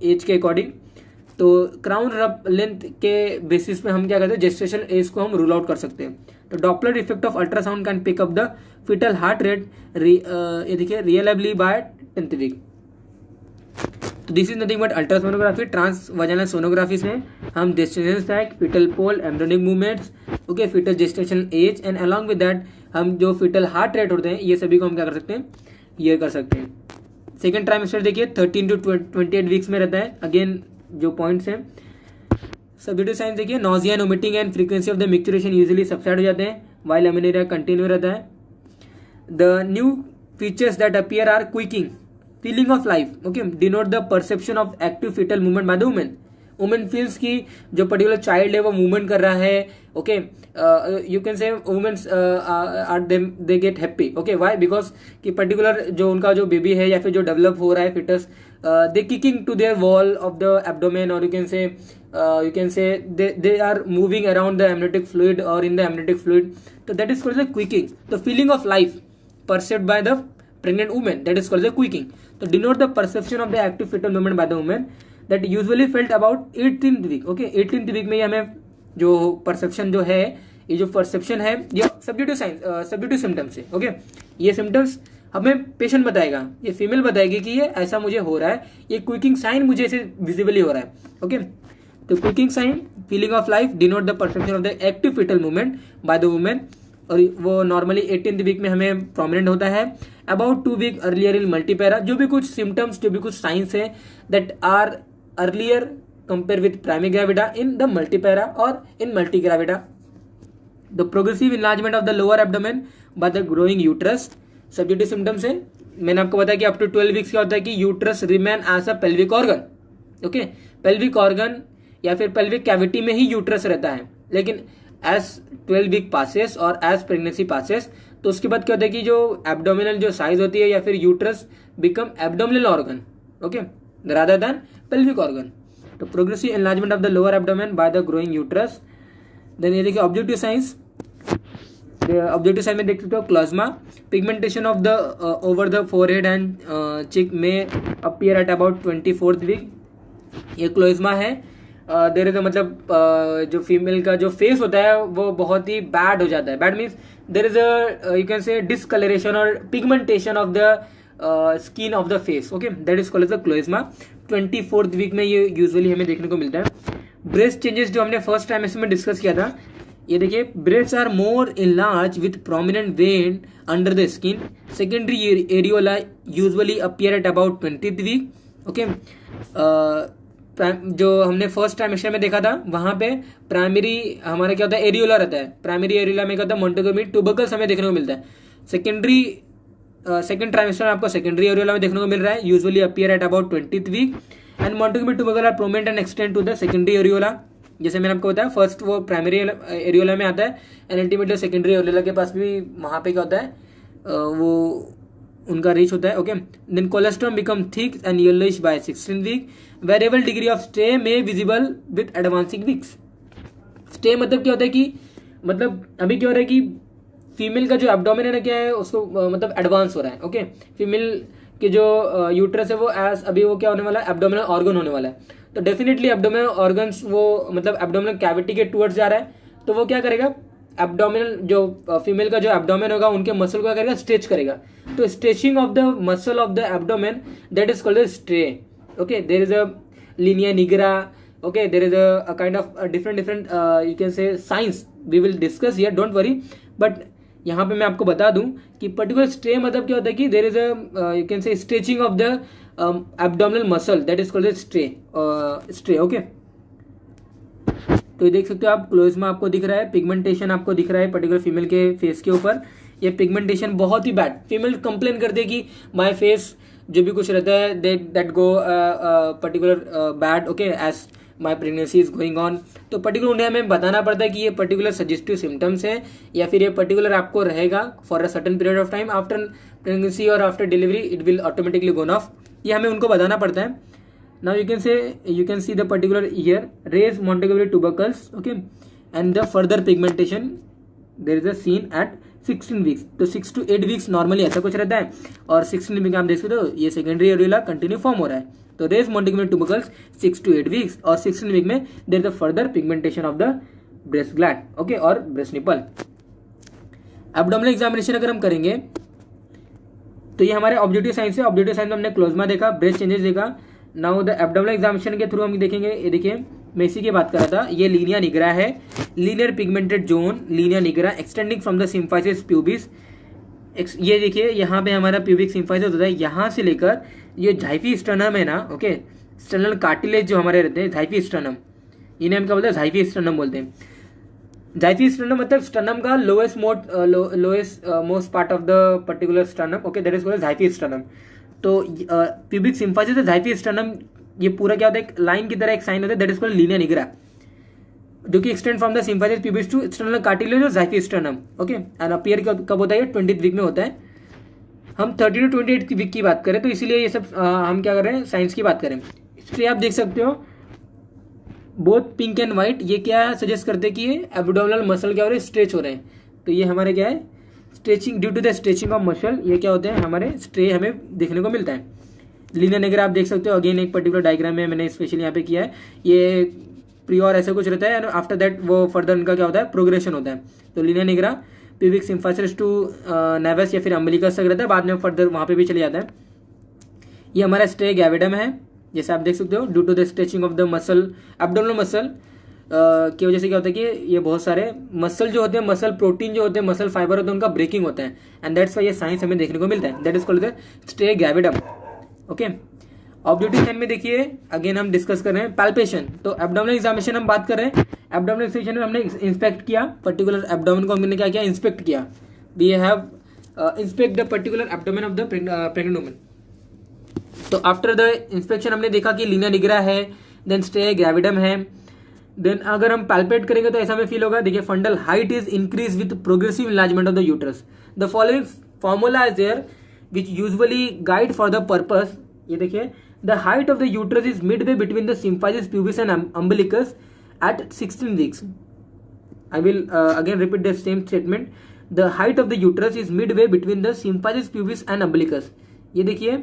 एज के अकॉर्डिंग. तो क्राउन रम्प लेंथ के बेसिस पे हम क्या करते हैं, जेस्टेशनल एज को हम रूल आउट कर सकते हैं. तो Doppler effect of ultrasound can pick up the fetal heart rate ये देखिए रियलेबली बाय 10th वीक. तो this is nothing but ultrasonography. Transvaginal sonography से हम gestational sac, fetal pole, embryonic movements, okay, fetal gestational age and along with that हम जो fetal heart rate होते हैं ये सभी को हम क्या कर सकते हैं, ये कर सकते हैं. सेकेंड ट्राइमेस्टर देखिए 13 to 28 वीक्स में रहता है. अगेन जो पॉइंट्स हैं सब्सिट्यूट साइंस देखिए, nausea and vomiting and frequency of the micturition usually subside हो जाते हैं वाइल अमेनेरिया कंटिन्यू रहता है. The new features that appear are quickening, feeling of life. Okay, denote the perception of active fetal movement by the women. Women feels की जो particular child है वो movement कर रहा है. Okay, you can say womens are they get happy. Okay, why? Because कि particular जो उनका जो बेबी है या फिर जो डेवलप हो रहा है foetus they kicking to their wall of the abdomen, or you can say they are moving around the amniotic fluid or in the amniotic fluid. So that is called the quicking. The feeling of life perceived by the pregnant woman, that is called the quicking. So denote the perception of the active fetal movement by the woman that usually felt about 18th week. Okay, 18th week में हमें जो perception जो है, ये जो perception है ये subjective symptoms है. ओके, ये सिम्टम्स हमें पेशेंट बताएगा, ये फीमेल बताएगी कि ये ऐसा मुझे हो रहा है, ये क्विकिंग साइन मुझे ऐसे विजिबली हो रहा है. ओके, तो quickening sign, feeling of life, denote the perception of the active fetal movement by the women, और वो नॉर्मली 18th वीक में हमें प्रोमिनेंट होता है. About 2 week earlier in multipara, जो भी कुछ सिम्टम्स, जो भी कुछ साइंस है that are earlier compare with primary gravida in the multipara और in multi gravida. The progressive enlargement of the lower abdomen by the growing uterus, subjective symptoms है. मैंने आपको बताया कि अप टू 12 वीक्स क्या होता है कि uterus remain as a pelvic organ. Okay, pelvic organ या फिर पेल्विक कैविटी में ही यूट्रस रहता है, लेकिन एज 12 वीक पासेस और एज प्रेगनेंसी पासेस, तो उसके बाद क्या होता है कि जो एब्डोमिनल जो साइज होती है या फिर uterus become abdominal organ. Okay, rather than pelvic organ. तो progressive enlargement of the lower abdomen by the growing uterus. Then ये देखिए ऑब्जेक्टिव साइंस. ऑब्जेक्टिव साइड में देख सकते हो chloasma, pigmentation of the over the forehead and cheek में appear at about 24th week. ये क्लोज्मा है. देर इज मतलब जो फीमेल का जो फेस होता है वो बहुत ही बैड हो जाता है. Bad means there is you can say discolouration और pigmentation of the skin of the face. Okay, that is called the chloasma. 24th week में ये यूजुअली हमें देखने को मिलता है. ब्रेस्ट चेंजेस जो हमने फर्स्ट टाइम इसमें डिस्कस किया था, ये देखिए breast are more enlarge with prominent vein under the skin. Secondary areola usually appear at about 20th week. Okay, जो हमने फर्स्ट ट्राइमेस्टर में देखा था वहां पे प्राइमरी हमारा क्या होता है, एरियोला रहता है. प्राइमरी एरियोला में क्या होता है, मोंटेगोमी ट्यूबरकल्स हमें देखने को मिलता है. सेकेंड ट्राइमेस्टर में आपको सेकेंडरी एरियोला में देखने को मिल रहा है, usually appear at about 20th week. And Montgomery tubercle are prominent and extend to the secondary areola. जैसे मैंने आपको बताया फर्स्ट वो प्राइमरी एरियोला में आता है एंड अल्टीमेटली सेकेंडरी एरियोला के पास भी वहां पे क्या होता है, वो उनका रीच होता है. Okay, then colostrum become thick and yellowish by 16th week. Variable degree of striae में visible with advancing weeks. Striae मतलब क्या होता है कि मतलब अभी क्या हो रहा है कि फीमेल का जो एब्डोमेन है ना क्या है उसको मतलब एडवांस हो रहा है. ओके, फीमेल के जो यूट्रस है वो एज अभी वो क्या होने वाला है, एब्डोमिनल ऑर्गन होने वाला है. तो डेफिनेटली एब्डोमिनल ऑर्गन्स वो मतलब एब्डोमिनल कैविटी के टुवर्ड्स जा रहा है, तो वो क्या करेगा, एब्डोमिनल जो फीमेल का जो एब्डोमेन होगा उनके मसल को क्या करेगा, स्ट्रेच करेगा. तो stretching of the muscle of the abdomen that is called striae. Okay, there is a linea nigra. Okay, there is a kind of different you can say signs we will discuss here, don't worry. But यहाँ पे मैं आपको बता दूं कि particular stray मतलब क्या होता है कि there is a you can say stretching of the abdominal muscle that is called striae. Okay, तो ये देख सकते हो आप, क्लोज्मा आपको दिख रहा है, पिगमेंटेशन आपको दिख रहा है पर्टिकुलर फीमेल के फेस के ऊपर. ये पिगमेंटेशन बहुत ही बैड, फीमेल कंप्लेन करते हैं कि माय फेस जो भी कुछ रहता है that go particular bad. Okay, as my pregnancy is going on. तो पर्टिकुलर उन्हें हमें बताना पड़ता है कि ये पर्टिकुलर सजेस्टिव सिम्टम्स है या फिर ये पर्टिकुलर आपको रहेगा for a certain period of time after pregnancy और after delivery it will automatically gone off. ये हमें उनको बताना पड़ता है. Now you can see the particular areolas Montgomery tubercles. Okay, and the further pigmentation there is a seen at 16 weeks. तो 6 to 8 weeks normally ऐसा कुछ रहता है और 16 वीक आप देख सकते हो ये सेकेंडरी एरियोला कंटिन्यू फॉर्म हो रहा है. तो raise Montgomery tubercles 6 to 8 weeks और 16 वीक में there is the further pigmentation of the breast gland. Okay, और ब्रेस्ट निपल. एब्डोमिनल एग्जामिनेशन अगर हम करेंगे तो ये हमारे ऑब्जेक्टिव साइंस है. ऑब्जेक्टिव साइंस में हमने क्लोज्मा देखा, ब्रेस्ट चेंजेस देखा. नाउ द एब्डोमिनल एग्जामिनेशन के थ्रू हम देखेंगे, ये देखिए मैं इसी की बात कर रहा था, ये लीनिया निग्रा है, linear pigmented zone, linea nigra extending from the symphysis pubis. ये देखिए यहाँ पे हमारा प्यूबिक सिम्फाइसिस होता है, यहाँ से लेकर ये झाइफी स्टर्नम है ना. ओके, स्टर्नल कार्टिलेज जो हमारे रहते हैं झाइफी स्टर्नम, इन्हें हम क्या बोलते हैं, झाइफी स्टर्नम बोलते हैं. झाइफी स्टर्नम मतलब स्टर्नम का lowest most part of the particular sternum. Okay, that is called xiphisternum. तो प्यूबिक सिम्फाइसिस झाइफी स्टर्नम ये पूरा क्या होता है, एक लाइन की तरह एक साइन होता है that is called linea nigra, जो कि extend from the symphysis pubis to external cartilage और xiphisternum. Okay, and appear कब होता है, 20th वीक में होता है. हम 30 to 28 वीक की बात करें तो इसीलिए ये सब हम क्या कर रहे हैं, साइंस की बात करें। इसलिए आप देख सकते हो बोथ पिंक एंड वाइट, ये क्या सजेस्ट करते हैं कि ये एब्डोमिनल मसल क्या हो रहे हैं, स्ट्रेच हो रहे हैं। तो ये हमारे क्या है, stretching, due to the stretching of muscle ये क्या होते हैं हमारे स्ट्रे हमें देखने को मिलता है। लीनियर निगर आप देख सकते हो, अगेन एक पर्टिकुलर डायग्राम में मैंने स्पेशली यहाँ पे किया है, ये प्रियोर ऐसा कुछ रहता है एंड आफ्टर दैट वो फर्दर उनका क्या होता है, प्रोग्रेशन होता है। तो linea nigra pubic symphysis to navel या फिर अम्बिलिकस तक रहता है, बाद में फर्दर वहाँ पे भी चले जाता है। ये हमारा स्ट्रे गैविडम है, जैसे आप देख सकते हो, due to the stretching of the muscle, abdominal muscle की वजह से क्या होता है कि ये बहुत सारे मसल जो होते हैं, मसल प्रोटीन जो होते हैं, मसल फाइबर होते हैं, उनका ब्रेकिंग होता है एंड दैट्स वाई ये साइंस हमें देखने को मिलता है, that is called the striae gravidarum. Okay, objective sign में देखिए अगेन हम डिस्कस कर रहे हैं पैल्पेशन। तो एब्डोमिनल एग्जामिनेशन हम बात कर रहे हैं, एब्डोमिनल एग्जामिनेशन में हमने इंस्पेक्ट किया पर्टिकुलर एब्डोमेन को, हमने क्या किया, इंस्पेक्ट किया। We have inspect the particular abdomen of the pregnant woman. तो आफ्टर द इंस्पेक्शन हमने देखा कि लीनियर निगरा है, देन स्ट्रे गैविडम है। देन अगर हम पैल्पेट करेंगे तो ऐसा हमें फील होगा, देखिए fundal height is increase with progressive enlargement of the uterus. The following formula is there which usually guide for the purpose. ये देखिए, the height of the uterus is midway between the symphysis pubis and umbilicus at 16 weeks. I will again repeat the same statement. The height of the uterus is midway between the symphysis pubis and umbilicus. ये देखिए,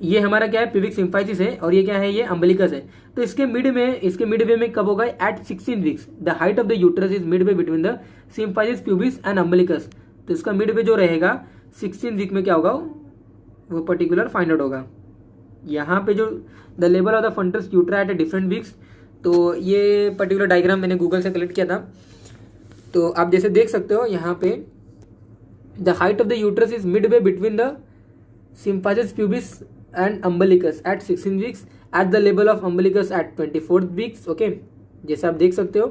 ये हमारा क्या है, pubic symphysis है और ये क्या है, ये अम्बिलिकस है। तो इसके मिडवे में कब होगा, at 16 weeks. The height of the uterus is midway between the symphysis pubis and umbilicus. तो इसका मिडवे जो रहेगा 16 वीक में क्या होगा, वो पर्टिकुलर फाइंड आउट होगा। यहाँ पे जो the level of the fundus uteri at different weeks, तो ये पर्टिकुलर डायग्राम मैंने गूगल से कलेक्ट किया था। तो आप जैसे देख सकते हो यहाँ पे, the height of the uterus is midway between the symphysis pubis and umbilicus at 16 weeks, at the level of umbilicus at 24 weeks. Okay, जैसे आप देख सकते हो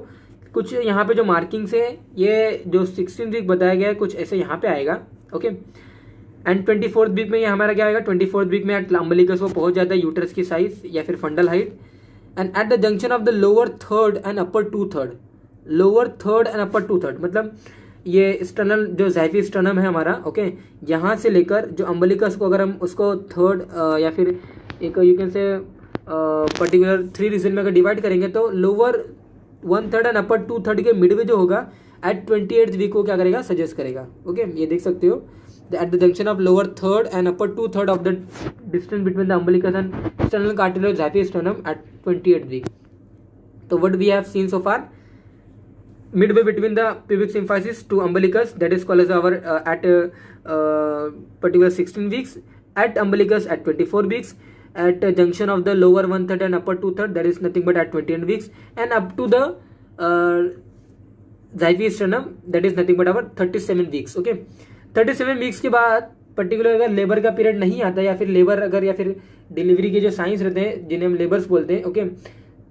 कुछ यहाँ पे जो मार्किंग्स है, ये जो 16 वीक बताया गया है कुछ ऐसे यहाँ पे आएगा। ओके, एंड 24 वीक में ये हमारा क्या आएगा, 24 वीक में एट अम्बिलिकस वो पहुंच जाता है यूट्रस की साइज या फिर fundal height. And at the junction of the lower third and upper two third, lower third and upper two third मतलब ये स्टर्नल जो ज़ाइफी स्टर्नम है हमारा, ओके, यहाँ से लेकर जो अम्बिलिकस को अगर हम उसको थर्ड या फिर एक you can say particular 3 region में अगर डिवाइड करेंगे तो लोअर 1/3 एंड अपर 2/3 के मिडवे जो होगा एट 28th वीक को क्या करेगा, सजेस्ट करेगा। ओके, ये देख सकते हो, at the junction of lower third and upper 2/3 of the distance between the umbilicus and sternal cartilage xiphi sternum at 28th week. So what we have seen so far, midway between the pubic symphysis to umbilicus, that is called as our at particular 16 weeks, at umbilicus at 24 weeks, at junction of the lower 1/3 and upper 2/3, that is nothing but at 28 weeks, and up to the xiphi sternum, that is nothing but our 37 weeks. Okay, 37 weeks के बाद particular अगर labour का period नहीं आता या फिर labour अगर या फिर डिलीवरी के जो साइंस रहते हैं जिन्हें हम लेबर्स बोलते हैं, ओके,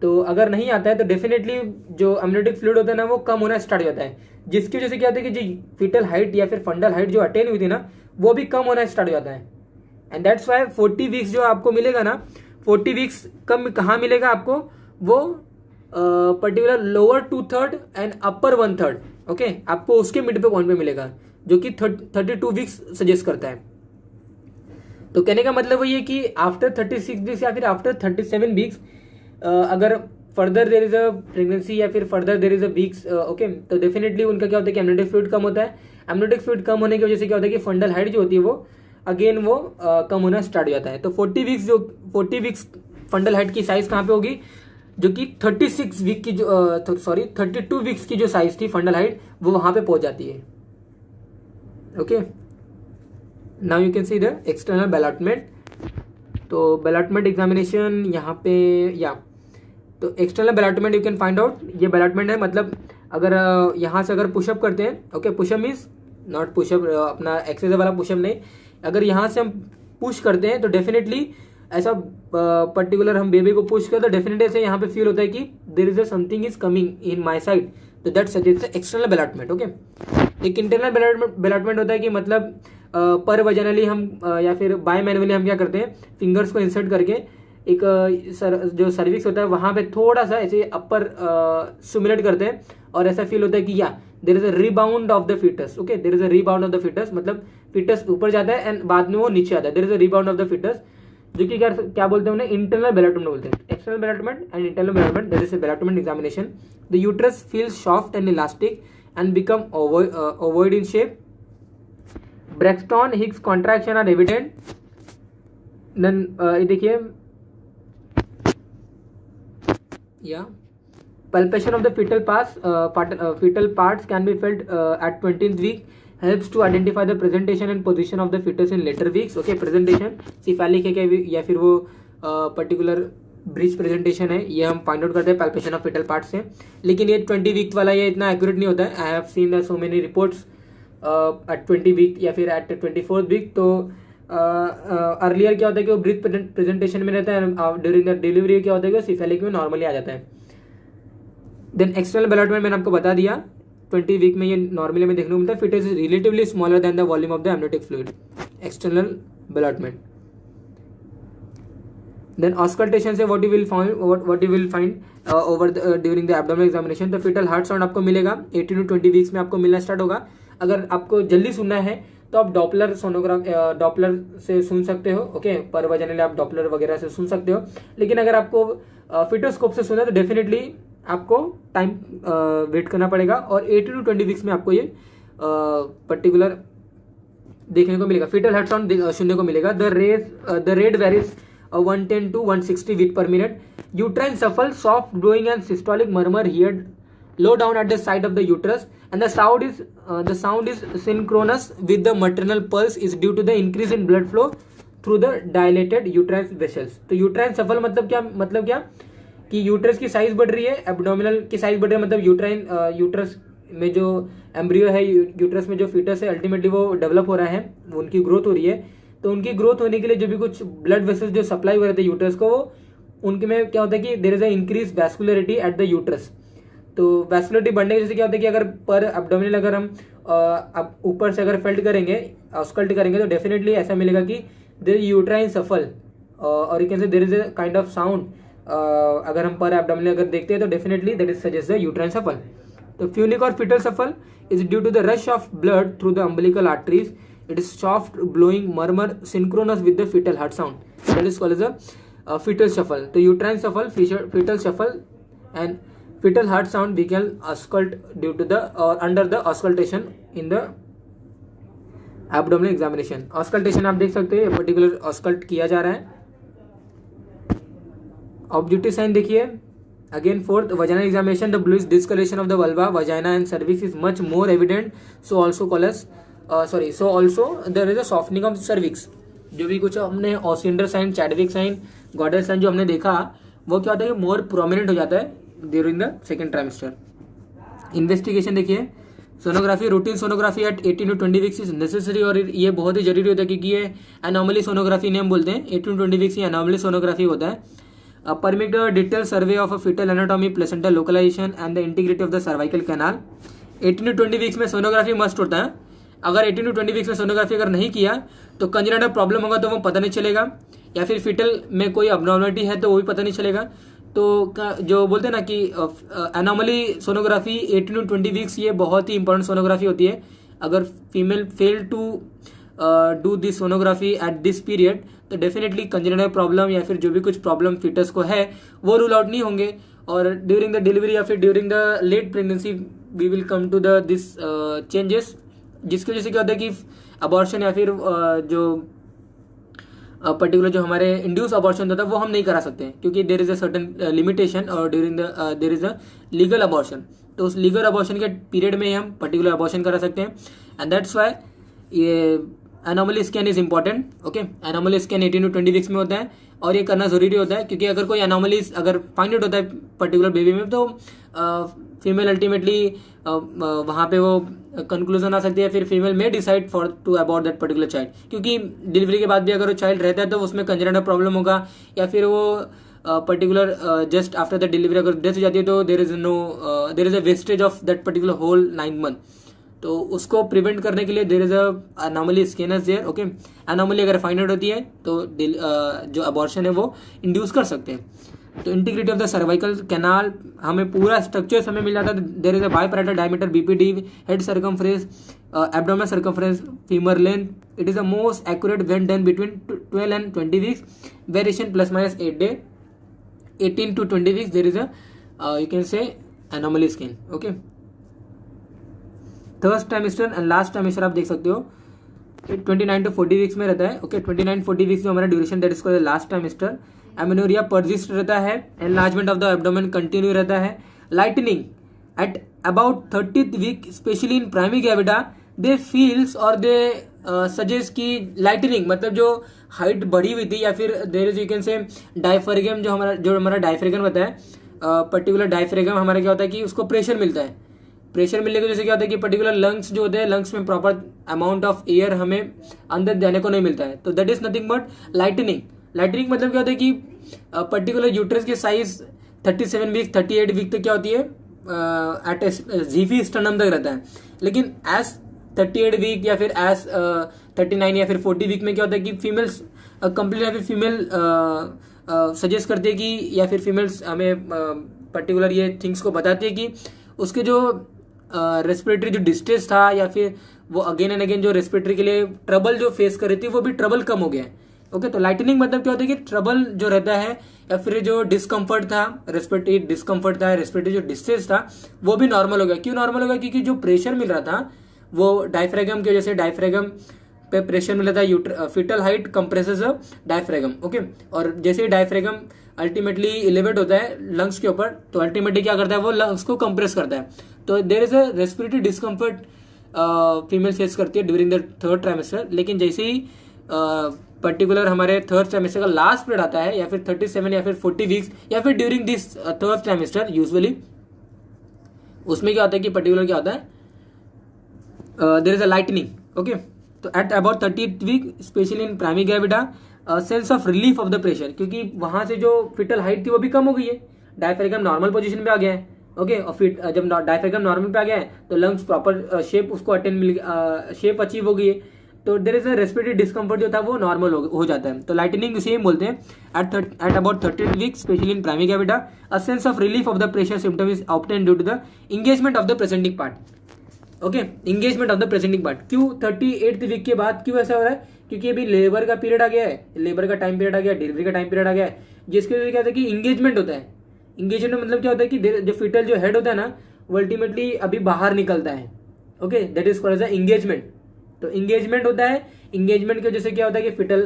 तो अगर नहीं आता है तो डेफिनेटली जो अम्नियोटिक फ्लूइड होता है ना वो कम होना स्टार्ट हो जाता है, जिसकी वजह से क्या होता है कि जो फीटल हाइट या फिर फंडल हाइट जो अटेन हुई थी ना वो भी कम होना स्टार्ट हो जाता है। एंड दैट्स वाई 40 वीक्स जो आपको मिलेगा ना, 40 वीक्स कम कहाँ मिलेगा आपको, वो particular lower 2/3 and upper 1/3, okay, आपको उसके मिड पे पॉइंट पे मिलेगा जो कि 32 वीक्स सजेस्ट करता है। तो कहने का मतलब वो ये कि आफ्टर 36 वीक्स या फिर आफ्टर 37 वीक्स अगर further there is a pregnancy या फिर further there is a weeks, okay, तो डेफिनेटली उनका क्या होता है कि एमनियोटिक फ्लूइड कम होता है। एमनियोटिक फ्लूइड कम होने की वजह से क्या होता है कि फंडल हाइट जो होती है वो अगेन वो कम होना स्टार्ट हो जाता है। तो 40 वीक्स फंडल हाइट की साइज कहाँ पे होगी, जो कि 36 वीक की जो 32 वीक्स की जो साइज थी फंडल हाइट वो वहां पे पहुंच जाती है। Okay, now you can see the external ballottement. तो बेलॉटमेंट एग्जामिनेशन यहाँ पे या तो external ballottement you can find out, ये बेलॉटमेंट है मतलब अगर यहाँ से अगर पुशअप करते हैं, okay, push up means not push up अपना एक्सरसाइज वाला पुशअप नहीं, अगर यहाँ से हम पुश करते हैं तो डेफिनेटली ऐसा पर्टिकुलर हम बेबी को पुश करते तो डेफिनेटली ऐसे यहाँ पे फील होता है कि there is a something is coming in my side, तो that suggest external ballottement. Okay, एक इंटरनल बेलॉटमेंट होता है कि मतलब पर वजनली हम या फिर बाय मैनुअली हम क्या करते हैं, फिंगर्स को इंसर्ट करके एक जो सर्विक्स होता है वहां पे थोड़ा सा ऐसे अपर सिमुलेट करते हैं और ऐसा फील होता है कि या there is a rebound of the fetus. Okay, there is a rebound of the fetus मतलब फिटस ऊपर जाता है एंड बाद में वो नीचे आता है, there is a rebound of the fetus, जो कि क्या बोलते हैं उन्हें, इंटरनल बेलाटमेंट बोलते हैं। External ballottement and internal ballottement, that is a ballottement examination. The uterus feels soft and elastic and become ovoid in shape. Braxton Hicks contraction are evident. Then देखिए या palpation of the fetal parts can be felt at 20th week, helps to identify the presentation and position of the fetus in later weeks. Okay, presentation cephalic है क्या या फिर वो particular bridge presentation है, ये हम फाइंड आउट करते हैं palpation of fetal parts से। लेकिन ये 20 वीक वाला ये इतना एक्यूरेट नहीं होता है। I have seen so many reports at 20 week या फिर एट 24th वीक। तो अर्लियर क्या होता है कि वो ब्रिज प्रेजेंटेशन में रहता है, ड्यूरिंग द डिलीवरी क्या होता है कि सिफेलिक में नॉर्मली आ जाता है। देन एक्सटर्नल बेलाटमेंट मैंने आपको बता दिया, 20 वीक में ये नॉर्मली में देखने को मिलता है। Fetus is relatively smaller than the volume of the amniotic fluid, external ballottement. Then auscultation से what you will find over during the abdominal examination, the fetal heart sound आपको मिलेगा 18 to 20 वीक्स में आपको मिलना स्टार्ट होगा। अगर आपको जल्दी सुनना है तो आप डॉपलर से सुन सकते हो। ओके, पर वजनली आप डॉपलर वगैरह से सुन सकते हो। लेकिन अगर आपको फिटोस्कोप से सुना है तो डेफिनेटली आपको टाइम वेट करना पड़ेगा और 18 to 20 वीक्स में आपको ये पर्टिकुलर देखने को मिलेगा, फिटल हार्ट साउंड सुनने को मिलेगा। The rate varies 110 to 160 beat per minute. Uterine souffle soft growing and systolic murmur heard low down at the side of the uterus, and the sound is synchronous with the maternal pulse is due to the increase in blood flow through the dilated uterine vessels। तो uterine सफल मतलब क्या कि uterus की size बढ़ रही है, abdominal की साइज बढ़ रही है, मतलब यूट्रस में जो एम्ब्रियो है, यूट्रस में जो फीटस है, अल्टीमेटली वो डेवलप हो रहा है, उनकी ग्रोथ हो रही है। तो उनकी ग्रोथ होने के लिए जो भी कुछ ब्लड वेसल्स जो सप्लाई हो रहे थे यूट्रस को, वो उनके में क्या होता है कि there is a increase vascularity at the uterus. तो वैस्कुलरिटी बढ़ने की वजह से क्या होता है कि अगर पर एब्डोमिनल अगर हम ऊपर से अगर फेल्ट करेंगे, ऑस्कल्ट करेंगे, तो डेफिनेटली ऐसा मिलेगा कि देयर यूट्राइन सफल, और you can say there is a kind of sound. अगर हम पर एब्डोमिनल अगर देखते हैं तो definitely that is suggest the uterine souffle. तो फ्यूनिक और fetal souffle is due to the rush of blood through the umbilical arteries. It is soft blowing murmur synchronous with the fetal heart sound, that is called as a fetal souffle. तो uterine souffle, fetal souffle and fetal heart sound we can auscult due to the or under the auscultation in the abdominal examination। auscultation आप देख सकते हैं, particular auscult किया जा रहा है। Objective sign देखिए again, fourth vaginal examination, the bluish discoloration of the vulva, vagina and cervix is much more evident, so also there is a softening of the cervix। जो भी कुछ हमने ऑसिंडर साइन, चैडविक साइन, गॉडर साइन जो हमने देखा, वो क्या होता है कि मोर प्रोमिनेंट हो जाता है during the second trimester. Investigation देखिए, sonography, routine sonography at 18 to 20 weeks is necessary, और ये बहुत ही जरूरी होता है क्योंकि ये एनॉमली सोनोग्राफी नहीं हम बोलते हैं, 18 to 20 वीक्स ये एनॉमली सोनोग्राफी होता है। Permit detail survey of a fetal anatomy, placenta localization and the integrity of the cervical canal. 18 to 20 weeks में सोनोग्राफी मस्ट होता है। अगर 18 to 20 वीक्स में सोनोग्राफी अगर नहीं किया तो कंजेनिटल प्रॉब्लम होगा तो वो पता नहीं चलेगा, या फिर फिटल में कोई अबनॉर्मलिटी है तो वो भी पता नहीं चलेगा। तो जो बोलते हैं ना कि एनॉमली सोनोग्राफी 18 to 20 वीक्स ये बहुत ही इंपॉर्टेंट सोनोग्राफी होती है। अगर female fail to do this sonography at this period तो डेफिनेटली कंजेनिटल प्रॉब्लम या फिर जो भी कुछ प्रॉब्लम फिटस को है वो रूल आउट नहीं होंगे, और ड्यूरिंग द डिलीवरी या फिर during the late pregnancy we will come to the this changes, जिसकी वजह से क्या होता है कि अबॉर्शन या फिर जो पर्टिकुलर जो हमारे इंड्यूस अबॉर्शन होता है वो हम नहीं करा सकते हैं, क्योंकि there is a certain limitation, और during the there is a legal abortion. तो उस लीगल अबॉर्शन के पीरियड में हम पर्टिकुलर अबॉर्शन करा सकते हैं, एंड दैट्स व्हाई ये anomaly scan is important. Okay, anomaly scan 18 to 20 weeks में होता है, और ये करना जरूरी होता है, क्योंकि अगर कोई एनोमलीज अगर फाइंड आउट होता है पर्टिकुलर बेबी में तो फीमेल अल्टीमेटली वहाँ पे वो कंक्लूजन आ सकती है, फिर फीमेल में decide for to about that particular child, क्योंकि डिलीवरी के बाद भी अगर वो चाइल्ड रहता है तो उसमें कंजेनिटल प्रॉब्लम होगा, या फिर वो particular just after the delivery अगर डेथ हो जाती है तो there is a wastage of that particular whole 9 month। तो उसको प्रिवेंट करने के लिए there is a anomaly scan is there. Okay, anomaly अगर फाइंड आउट होती है तो जो अबॉर्शन है वो इंड्यूस कर सकते हैं। तो integrity of the cervical canal हमें पूरा स्ट्रक्चर्स हमें मिल जाता है. There is a biparietal diameter BPD, head circumference, abdominal circumference, femur length. It is the most accurate when done between 12 and 20 weeks. Variation plus minus 8 day. 18 to 20 weeks there is a you can say anomaly scan. Okay, third trimester and last trimester आप देख सकते हो 29 to 40 weeks में रहता है. Okay, 29-40 weeks में हमारा duration, that is called last trimester. Amenorrhoea persist रहता है. Enlargement of the abdomen continue रहता है. Lightening at about 30th week specially in primary gravida they feels और दे सजेस्ट की लाइटनिंग मतलब जो हाइट बढ़ी हुई थी या फिर there is you can say diaphragm, जो हमारा डायफ्रागम होता है, पर्टिकुलर डायफ्रागम हमारा क्या होता है कि उसको प्रेशर मिलता है. प्रेशर मिलने की वजह से क्या होता है कि पर्टिकुलर लंग्स जो होते हैं, लंग्स में प्रॉपर अमाउंट ऑफ एयर हमें अंदर जाने को नहीं मिलता है. तो that is nothing but lightning. Lightning मतलब क्या होता है कि पर्टिकुलर यूट्रस की साइज 37 वीक 38 वीक तक क्या होती है एट जीफी स्टर्नम तक रहता है. लेकिन एज 38 वीक या फिर एज 39 या फिर 40 वीक में क्या होता है कि फीमेल्स कंप्लीट या फिर फीमेल सजेस्ट करती है कि या फिर फीमेल्स हमें पर्टिकुलर ये थिंग्स को बताती है कि उसके जो रेस्पिरेटरी जो डिस्ट्रेस था या फिर वो अगेन एंड अगेन जो रेस्पिरेटरी के लिए ट्रबल जो फेस कर रही थी वो भी ट्रबल कम हो गया है. ओके, तो लाइटनिंग मतलब क्या होता है कि ट्रबल जो रहता है या फिर जो डिस्कम्फर्ट था, रेस्पिरेटरी डिस्कम्फर्ट था, रेस्पिरेटरी जो डिस्ट्रेस था वो भी नॉर्मल हो गया. क्यों नॉर्मल हो गया? क्योंकि जो प्रेशर मिल रहा था वो डायफ्रागम की वजह से, डायफ्रागम पे प्रेशर मिल रहा था, fetal height compresses diaphragm. Okay, और जैसे ही डायफ्रागम अल्टीमेटली एलिवेट होता है लंग्स के ऊपर तो अल्टीमेटली क्या करता है वो लंग्स को कंप्रेस करता है. तो there is a respiratory discomfort female face करती है ड्यूरिंग द थर्ड ट्राइमेस्टर. लेकिन जैसे ही पर्टिकुलर हमारे थर्ड ट्राइमेस्टर का लास्ट पीरियड आता है या फिर 37 या फिर 40 वीक्स या फिर during this third trimester usually, उसमें क्या होता है कि पर्टिकुलर क्या होता है there is a lightening. Okay, तो at about 30th week specially in primary gravida sense of relief of the pressure, क्योंकि वहां से जो फिटल हाइट थी वो भी कम हो गई है, डायफ्रागम नॉर्मल पोजीशन पे आ गया है. ओके, और फिर जब डायफ्रागम नॉर्मल पे आ गया है तो लंग्स प्रॉपर शेप उसको अटेंड शेप अचीव हो गई है. तो there is a respiratory discomfort जो था वो नॉर्मल हो जाता है. तो लाइटनिंग उसे बोलते हैं. At about 30th week specially in primary gravida a sense of relief of the pressure symptom is obtained due to the engagement of the presenting part. Okay, engagement of the presenting part. क्यों 38th week के बाद क्यों ऐसा हो रहा है? क्योंकि अभी लेबर का पीरियड आ गया है, लेबर का टाइम पीरियड आ गया है, डिलीवरी का टाइम पीरियड आ गया है, जिसके वजह से क्या होता है कि इंगेजमेंट होता है. इंगेजमेंट मतलब क्या होता है कि जो फिटल जो हेड होता है ना वो अल्टीमेटली अभी बाहर निकलता है. Okay, that is called as engagement. तो इंगेजमेंट होता है. इंगेजमेंट की वजह से क्या होता है कि फिटल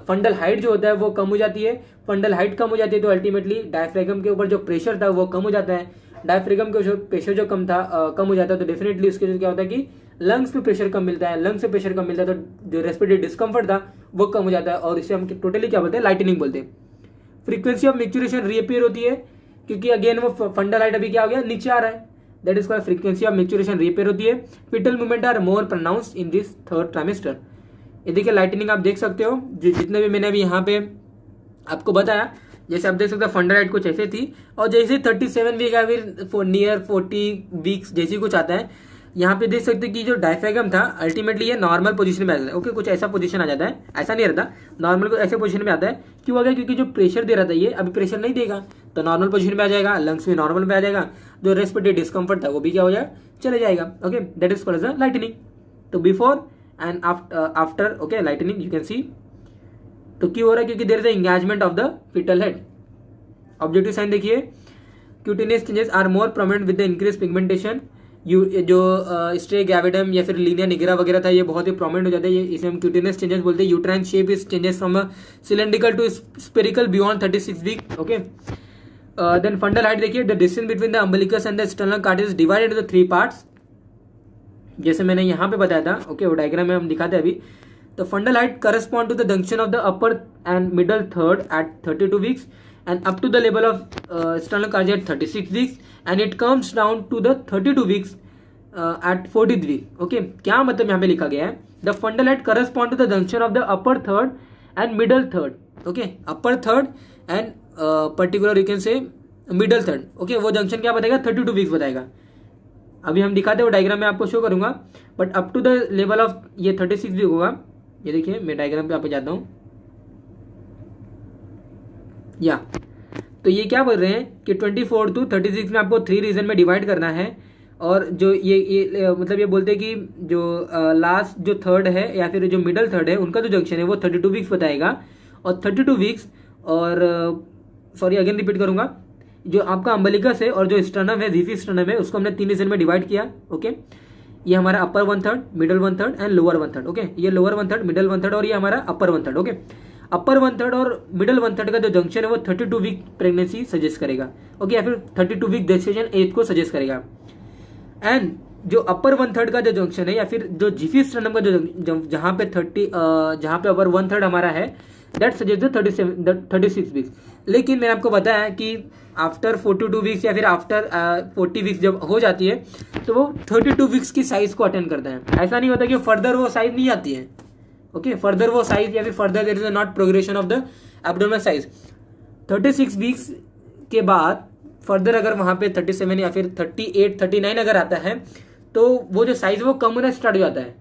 फंडल हाइट जो होता है वो कम हो जाती है. फंडल हाइट कम हो जाती है तो अल्टीमेटली डायफ्रागम के ऊपर जो प्रेशर था वो कम हो जाता है. डायफ्रागम के प्रेशर जो कम हो जाता है तो डेफिनेटली उसके वजह क्या होता है कि लंग्स पे प्रेशर कम मिलता है. लंग्स पे प्रेशर कम मिलता है तो जो रेस्पिरेटरी डिस्कम्फर्ट था वो कम हो जाता है और इसे हम टोटली क्या बोलते हैं? लाइटनिंग बोलते हैं. फ्रीक्वेंसी ऑफ मैच्योरेशन रीअपीयर होती है क्योंकि अगेन वो फंडल हाइट अभी क्या हो गया? नीचे आ रहा है. That is called frequency of maturation reappear होती है. Fetal movement are more pronounced in this third trimester. ये देखिए लाइटनिंग आप देख सकते हो. जितने भी मैंने अभी यहाँ पे आपको बताया, जैसे आप देख सकते हो फंडल हाइट कुछ ऐसे थी और जैसे 37 वीक या फिर नियर 40 वीक्स जैसी कुछ आता है यहाँ पे देख सकते हैं कि जो डायफ्रागम था अल्टीमेटली ये नॉर्मल पोजीशन में आ जाता है. ओके, कुछ ऐसा पोजीशन आ जाता है, ऐसा नहीं रहता, नॉर्मल को ऐसे पोजीशन में आता है. क्यों आ गया? क्योंकि जो प्रेशर दे रहा था ये अभी प्रेशर नहीं देगा तो नॉर्मल पोजीशन में आ जाएगा, लंग्स में नॉर्मल में आ जाएगा, जो रेस्पिरेटरी डिस्कम्फर्ट था वो भी क्या हो जाएगा? चले जाएगा. Okay, that is called as lightening. तो before and after okay lightening you can see. तो क्यों हो रहा है? क्योंकि there is a engagement of the fetal head. Objective sign देखिए, cutaneous changes are more prominent with the increase pigmentation. जो striae gravidarum या फिर लीनिया निग्रा वगैरह था ये बहुत ही प्रोमिनेंट हो जाता है. ये इसे हम क्यूटेनियस चेंजेस बोलते हैं. Uterine shape is changes from cylindrical to spherical beyond 36 week. Okay, then fundal height देखिए, the distance between the umbilicus and the external cartilage is divided into 3 parts, जैसे मैंने यहाँ पे बताया था. ओके, वो डायग्राम में हम दिखाते हैं अभी. तो fundal height correspond to the junction of the upper and middle third at 32 weeks and up to the level of external cardiac at 36 weeks and it comes down to the 32 weeks at 40th week. Okay, क्या मतलब यहाँ पे लिखा गया है? The fundal head correspond to the junction of the upper third and middle third. Okay, upper third and particular you can say middle third. Okay, वो junction क्या बताएगा? 32 weeks बताएगा. अभी हम दिखाते हैं, वो डायग्राम में आपको शो करूंगा. But up to the level of ये 36 वीक होगा. ये देखिए मैं डायग्राम पे आप जाता हूँ. या तो ये क्या बोल रहे हैं कि 24 to 36 में आपको 3 रीजन में डिवाइड करना है। और जो ये मतलब ये बोलते हैं कि जो लास्ट जो थर्ड है या फिर जो मिडल थर्ड है उनका जो जंक्शन है वो 32 वीक्स बताएगा। और 32 वीक्स और सॉरी अगेन रिपीट करूंगा, जो आपका अम्बलिकस है और जो स्टर्नम है, जीफी स्टर्नम है, उसको हमने 3 रीजन में डिवाइड किया। ओके, ये हमारा अपर 1/3, मिडल 1/3 एंड लोअर 1/3। ओके, ये लोअर 1/3, मिडल 1/3 और ये हमारा अपर 1/3। ओके, अपर 1/3 और मिडल 1/3 का जो जंक्शन है वो 32 वीक प्रेगनेंसी सजेस्ट करेगा। ओके, या फिर 32 वीक जेस्टेशन एज को सजेस्ट करेगा। एंड जो अपर 1/3 का जो जंक्शन है या फिर जो जीफी स्टर्नम का जो जहां पे जहां पे अपर 1/3 हमारा है, दैट सजेस्ट 36 वीक्स। लेकिन मैंने आपको बताया कि आफ्टर 42 वीक्स या फिर आफ्टर 40 वीक्स जब हो जाती है तो वो 32 वीक्स की साइज को अटेंड करता है। ऐसा नहीं होता कि फर्दर वो साइज नहीं आती है। ओके, फर्दर वो साइज या फिर further there is not progression of the abdominal size. 36 weeks के बाद फर्दर अगर वहां पे 37 या फिर 38 39 अगर आता है तो वो जो साइज वो कम होना स्टार्ट हो जाता है।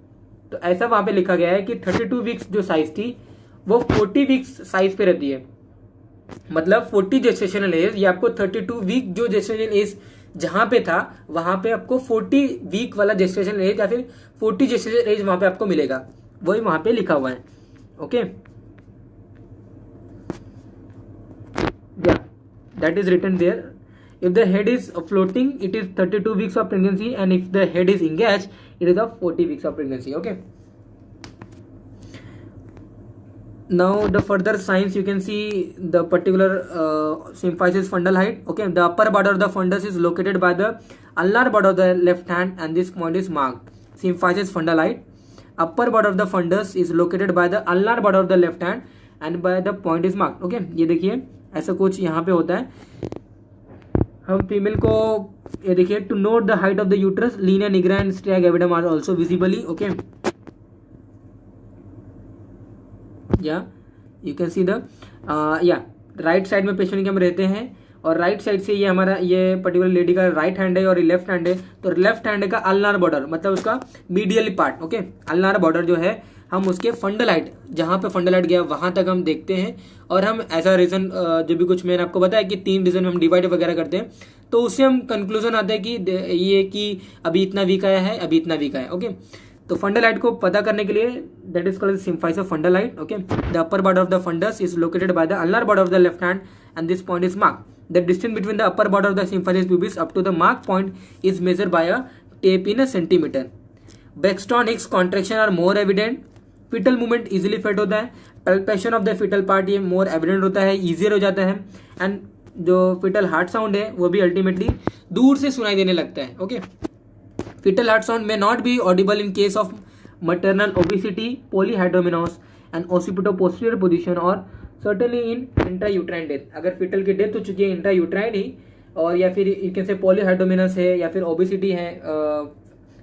तो ऐसा वहां पे लिखा गया है कि 32 वीक्स जो साइज थी वो 40 वीक्स साइज पे रहती है। मतलब 40 जेस्टेशनल एज, ये आपको 32 वीक जो जेस्टेशनल एज जहां पे था वहां पे आपको 40 वीक वाला जेस्टेशनल एज या फिर 40 जेस्टेशनल एज वहां पे आपको मिलेगा, वही वहां पे लिखा हुआ है। ओके, या that is written there. If the head is floating, it is 32 weeks of pregnancy, and if the head is engaged, it is of 40 weeks of pregnancy. Okay. Now the further signs you can see the particular symphysis fundal height. Okay, the upper border of the fundus is located by the ulnar border of the left hand, and this point is marked. Symphysis fundal height. Upper border of the fundus is located by the ulnar border of the left hand, and by the point is marked. Okay, ये देखिए ऐसा कुछ यहाँ पे होता है। हम female को ये देखिए, to note the height of the uterus, linea nigra and striae एविडम आर आल्सो विजिबली। ओके, या यू कैन सी द या राइट साइड में पेशेंट के हम रहते हैं और राइट साइड से ये हमारा ये पर्टिकुलर लेडी का राइट हैंड है और लेफ्ट हैंड है। तो लेफ्ट हैंड का अल्नार बॉर्डर मतलब उसका medial part. Okay, ulnar border जो है हम उसके फंडल हाइट, जहां पे फंडल हाइट गया वहां तक हम देखते हैं। और हम ऐसा रीजन जो भी कुछ मैंने आपको बताया कि 3 रीजन में हम डिवाइड वगैरह करते हैं, तो उससे हम कंक्लूजन आता है कि ये कि अभी इतना वीक आया है, अभी इतना वीक आया। ओके, तो फंडल हाइट को पता करने के लिए that is called symphysis of fundal height. Okay, the upper border of the fundus is located by the ulnar border of the left hand and this point is mark. The distance between the upper border of the symphysis pubis up to the mark point is measured by a tape in a centimetre. Braxton Hicks contraction are more evident. Fetal movement easily felt होता है। Palpation of the fetal part ये मोर evident होता है, easier हो जाता है। And जो fetal heart sound है वो भी अल्टीमेटली दूर से सुनाई देने लगता है। Okay, fetal heart sound may not be audible in case of maternal obesity, polyhydramnios and occipito-posterior position और certainly in intrauterine death। अगर फीटल की डेथ हो चुकी है इंट्रायूट्राइन ही, और या फिर यू कैन से पॉलीहाइड्रोमिनस है या फिर ओबेसिटी है,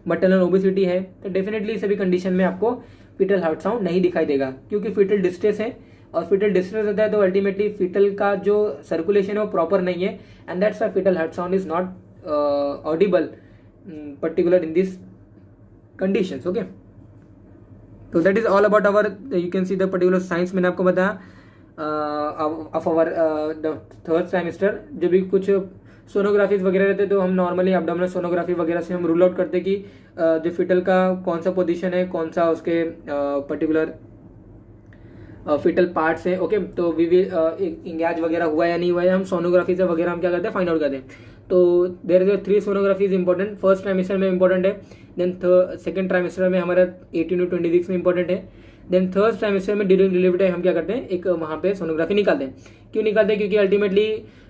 मटरनल ओबेसिटी है, तो डेफिनेटली सभी कंडीशन में आपको फीटल हार्ट साउंड नहीं दिखाई देगा, क्योंकि फीटल डिस्ट्रेस है। और फीटल डिस्ट्रेस होता है तो अल्टीमेटली फीटल का जो सर्कुलेशन है वो प्रॉपर नहीं है, and that's why fetal heart sound is not audible particular in this conditions. Okay, तो that is all about our, you can see the particular signs मैंने आपको बताया of our the third trimester. जो भी कुछ sonographies वगैरह रहते तो हम नॉर्मली एब्डोमिनल सोनोग्राफी वगैरह से हम रूल आउट करते कि जो फीटल का कौन सा पोजीशन है, कौन सा उसके पर्टिकुलर फीटल पार्ट्स हैं। ओके, तो वी विल इंगेज वगैरह हुआ या नहीं हुआ है, हम सोनोग्राफी से वगैरह हम क्या करते हैं, फाइंड आउट करते हैं। तो there is 3 sonography is important. First trimester में इंपॉर्टेंट है, देन सेकंड ट्राइमेस्टर में हमारा 18 to 20 वीक्स में इंपॉर्टेंट है, देन थर्ड ट्राइमेस्टर में ड्यूरिंग डिलीवरी टाइम हम क्या करते हैं, एक वहाँ पे सोनोग्राफी निकालते हैं। क्यों निकालते हैं? क्योंकि अल्टीमेटली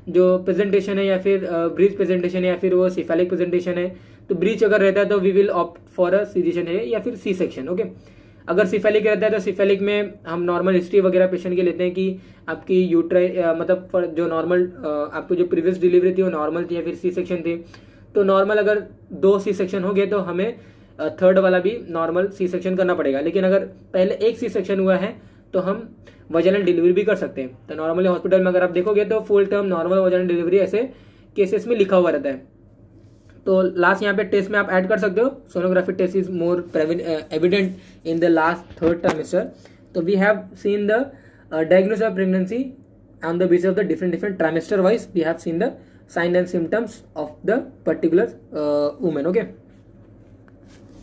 जो प्रेजेंटेशन है या फिर ब्रीच प्रेजेंटेशन है या फिर वो सिफेलिक प्रेजेंटेशन है, तो ब्रीच अगर रहता है तो we will opt for a caesarean है या फिर सी सेक्शन। ओके, अगर सिफेलिक रहता है तो सिफेलिक में हम नॉर्मल हिस्ट्री वगैरह पेशेंट की लेते हैं कि आपकी मतलब जो नॉर्मल आपको जो प्रीवियस डिलीवरी थी वो नॉर्मल थी या फिर सी सेक्शन थी। तो नॉर्मल अगर 2 सी सेक्शन हो गए तो हमें थर्ड वाला भी नॉर्मल सी सेक्शन करना पड़ेगा। लेकिन अगर पहले 1 सी सेक्शन हुआ है तो हम वजाइनल डिलीवरी भी कर सकते हैं। तो नॉर्मली हॉस्पिटल में अगर आप देखोगे तो full term normal vaginal delivery ऐसे केसेस में लिखा हुआ रहता है। तो लास्ट यहाँ पे टेस्ट में आप ऐड कर सकते हो, sonography test is more evident in the last third trimester. तो we have seen the diagnosis of pregnancy on the basis of the different trimester wise we have seen the signs and symptoms of the particular woman. Okay.